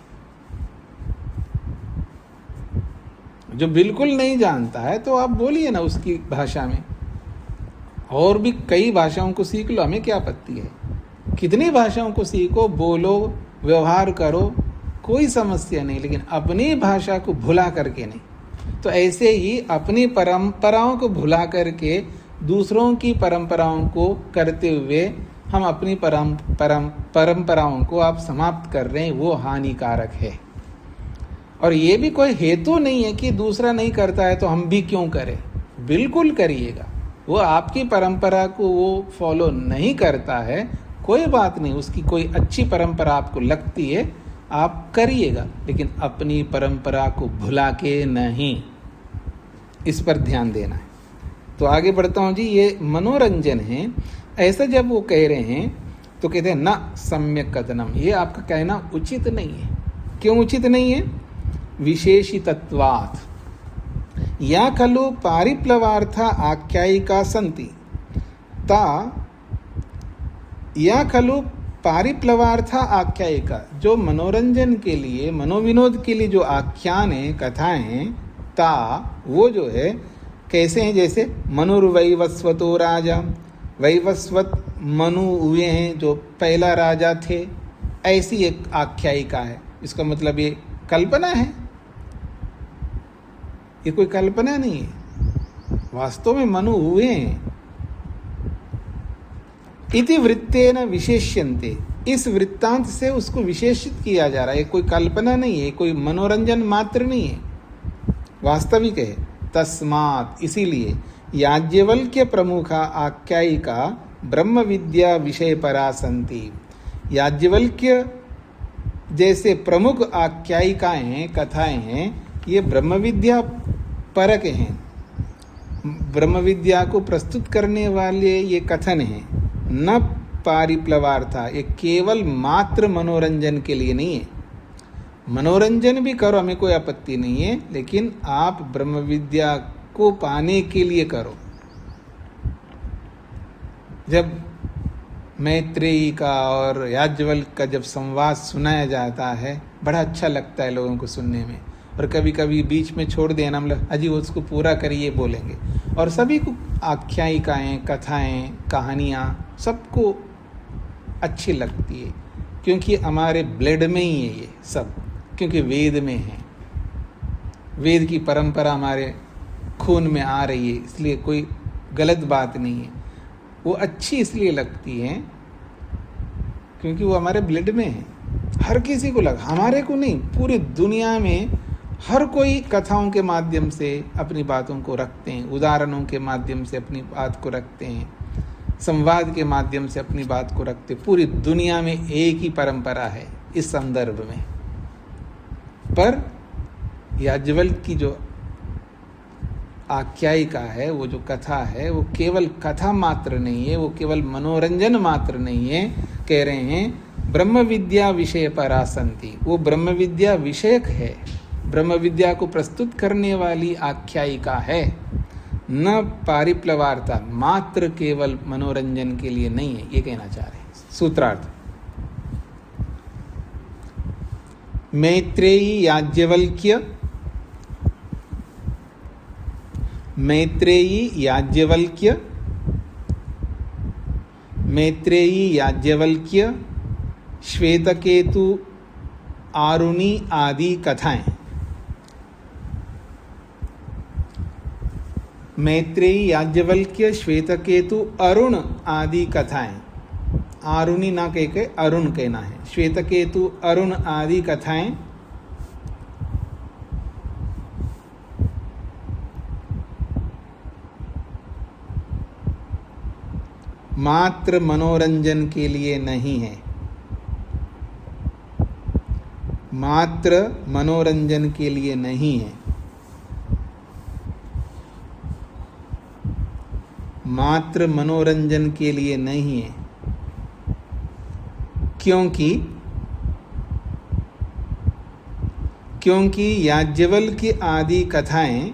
जो बिल्कुल नहीं जानता है तो आप बोलिए ना उसकी भाषा में, और भी कई भाषाओं को सीख लो, हमें क्या आपत्ति है? कितनी भाषाओं को सीखो, बोलो, व्यवहार करो, कोई समस्या नहीं, लेकिन अपनी भाषा को भुला करके नहीं। तो ऐसे ही अपनी परंपराओं को भुला करके दूसरों की परंपराओं को करते हुए हम अपनी परंपराओं को आप समाप्त कर रहे हैं, वो हानिकारक है। और ये भी कोई हेतु नहीं है कि दूसरा नहीं करता है तो हम भी क्यों करें। बिल्कुल करिएगा, वो आपकी परंपरा को वो फॉलो नहीं करता है, कोई बात नहीं, उसकी कोई अच्छी परंपरा आपको लगती है, आप करिएगा, लेकिन अपनी परंपरा को भुला के नहीं। इस पर ध्यान देना है। तो आगे बढ़ता हूँ जी। ये मनोरंजन है, ऐसा जब वो कह रहे हैं तो कहते हैं न सम्यक कथनम, ये आपका कहना उचित नहीं है। क्यों उचित नहीं है? विशेषितत्वात् या खलु पारिप्लवार्था आख्यायिका संति ता या खलु पारिप्लवार्था आख्यायिका, जो मनोरंजन के लिए, मनोविनोद के लिए जो आख्यान है, कथाएं हैं, ता वो जो है कैसे हैं? जैसे मनुर्वैवस्वतो राजा, वैवस्वत मनु हुए हैं जो पहला राजा थे, ऐसी एक आख्यायिका है। इसका मतलब ये कल्पना है, ये कोई कल्पना नहीं है, वास्तव में मनु हुए हैं। इति वृत्तेन विशेष्यन्ते, इस वृत्तांत से उसको विशेषित किया जा रहा है, कोई कल्पना नहीं है, कोई मनोरंजन मात्र नहीं है, वास्तविक है। तस्मात्, इसीलिए याज्ञवल्क्य प्रमुखा आख्यायिका ब्रह्म विद्या विषय परा संति। याज्ञवल्क्य जैसे प्रमुख आख्यायिकाएं हैं, कथाएं हैं, ये ब्रह्म विद्या परक हैं, ब्रह्म विद्या को प्रस्तुत करने वाले ये कथन हैं, न पारिप्लवार्था, ये केवल मात्र मनोरंजन के लिए नहीं है। मनोरंजन भी करो, हमें कोई आपत्ति नहीं है, लेकिन आप ब्रह्म विद्या को पाने के लिए करो। जब मैत्रेयी का और याज्ञवल्क्य का जब संवाद सुनाया जाता है, बड़ा अच्छा लगता है लोगों को सुनने में, और कभी कभी बीच में छोड़ देना, मतलब अजी उसको पूरा करिए बोलेंगे। और सभी को आख्यायिकाएँ, कथाएँ, कहानियाँ सबको अच्छी लगती है, क्योंकि हमारे ब्लड में ही है ये सब, क्योंकि वेद में है, वेद की परंपरा हमारे खून में आ रही है, इसलिए कोई गलत बात नहीं है। वो अच्छी इसलिए लगती है क्योंकि वो हमारे ब्लड में है। हर किसी को लगा, हमारे को नहीं, पूरी दुनिया में हर कोई कथाओं के माध्यम से अपनी बातों को रखते हैं, उदाहरणों के माध्यम से अपनी बात को रखते हैं, संवाद के माध्यम से अपनी बात को रखते। पूरी दुनिया में एक ही परंपरा है इस संदर्भ में। पर याज्ञवल्क्य की जो आख्यायिका है, वो जो कथा है, वो केवल कथा मात्र नहीं है, वो केवल मनोरंजन मात्र नहीं है। कह रहे हैं ब्रह्म विद्या विषय परासंति, वो ब्रह्म विद्या विषयक है, ब्रह्म विद्या को प्रस्तुत करने वाली आख्यायिका है। न पारिप्लवार्ता, मात्र केवल मनोरंजन के लिए नहीं है, ये कहना चाह रहे हैं। सूत्रार्थ। मैत्रेयी याज्ञवल्क्य, मैत्रेयी याज्ञवल्क्य, मैत्रेयी याज्ञवल्क्य, श्वेतकेतु, आरुणि आदि कथाएं। मैत्रेयी याज्ञवल्क्य, श्वेतकेतु, अरुण आदि कथाएं। आरुणि ना कह के अरुण कहना है। श्वेतकेतु, अरुण आदि कथाएं मात्र मनोरंजन के लिए नहीं है, मात्र मनोरंजन के लिए नहीं है, मात्र मनोरंजन के लिए नहीं है, क्योंकि याज्ञवल्क्य आदि कथाएं,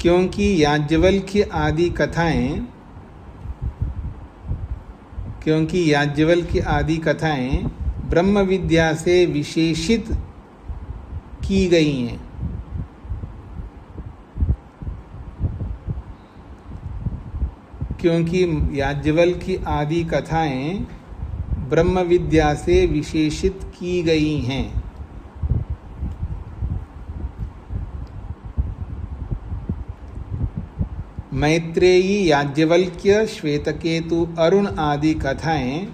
क्योंकि याज्ञवल्क्य आदि कथाएं, क्योंकि याज्ञवल्क्य आदि कथाएं ब्रह्म विद्या से विशेषित की गई हैं। क्योंकि याज्ञवल्क्य आदि कथाएं ब्रह्म विद्या से विशेषित की गई हैं। मैत्रेयी, याज्ञवल्क्य, श्वेतकेतु, अरुण आदि कथाएं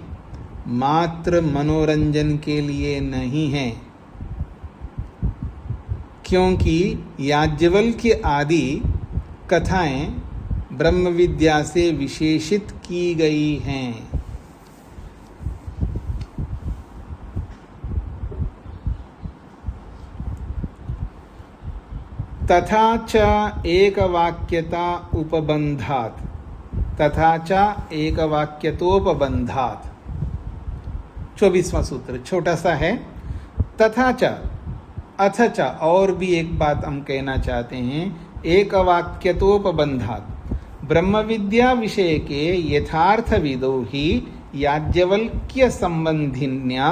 मात्र मनोरंजन के लिए नहीं हैं, क्योंकि याज्ञवल्क्य आदि कथाएं ब्रह्म विद्या से विशेषित की गई हैं। तथा च एकवाक्यता उपबंधात्, तथा च एकवाक्यतोपबंधात्। 24वां सूत्र छोटा सा है। तथा च, अथ च, और भी एक बात हम कहना चाहते हैं। एकवाक्यतोपबंधात्, ब्रह्म विद्या विषय के यथार्थ विदो ही याज्ञवल्क्य संबंधिन्या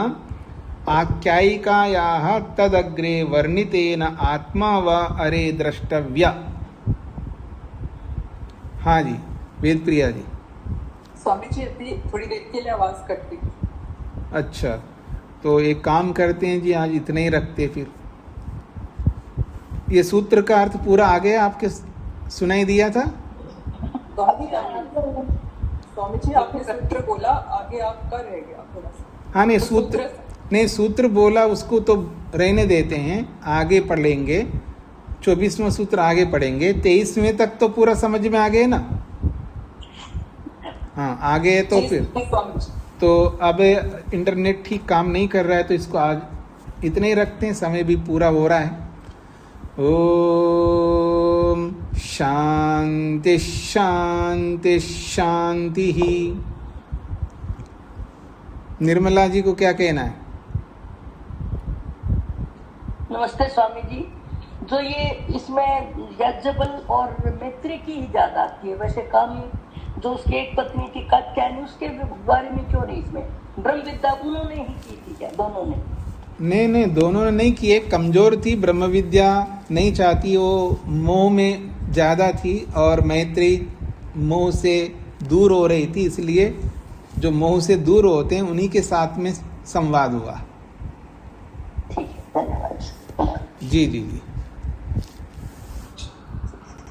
आख्यायिकायाः तदग्रे वर्णितेन आत्मा व अरे द्रष्टव्य। हाँ जी, वेद प्रिया जी। स्वामी जी अभी थोड़ी देर के लिए आवाज कट गई। अच्छा, तो एक काम करते हैं जी, आज इतने ही रखते। फिर ये सूत्र का अर्थ पूरा आ गया, आपके सुनाई दिया था? स्वामी जी आपने सूत्र बोला, आगे आपका रह गया थोड़ा सा। हाँ, नहीं सूत्र नहीं, सूत्र बोला उसको तो रहने देते हैं, आगे पढ़ लेंगे। 24वां सूत्र आगे पढ़ेंगे। 23वें तक तो पूरा समझ में आ गए ना? हाँ, आगे तो फिर तो अब इंटरनेट ठीक काम नहीं कर रहा है, तो इसको आज इतने ही रखते हैं, समय भी पूरा हो रहा है। ओम शांति शांति शांति ही। निर्मला जी को क्या कहना है? नमस्ते स्वामी जी। जो ये इसमें यज्ञबल और मैत्री की ही ज्यादा आती है, वैसे काम जो उसके एक पत्नी की कात्यायनी उसके बारे में क्यों नहीं? इसमें ब्रह्म विद्या उन्होंने ही की थी क्या? दोनों ने? नहीं, दोनों ने नहीं की। एक कमजोर थी, ब्रह्म विद्या नहीं चाहती, वो मोह में ज्यादा थी, और मैत्री मोह से दूर हो रही थी, इसलिए जो मोह से दूर होते हैं उन्हीं के साथ में संवाद हुआ। जी जी जी।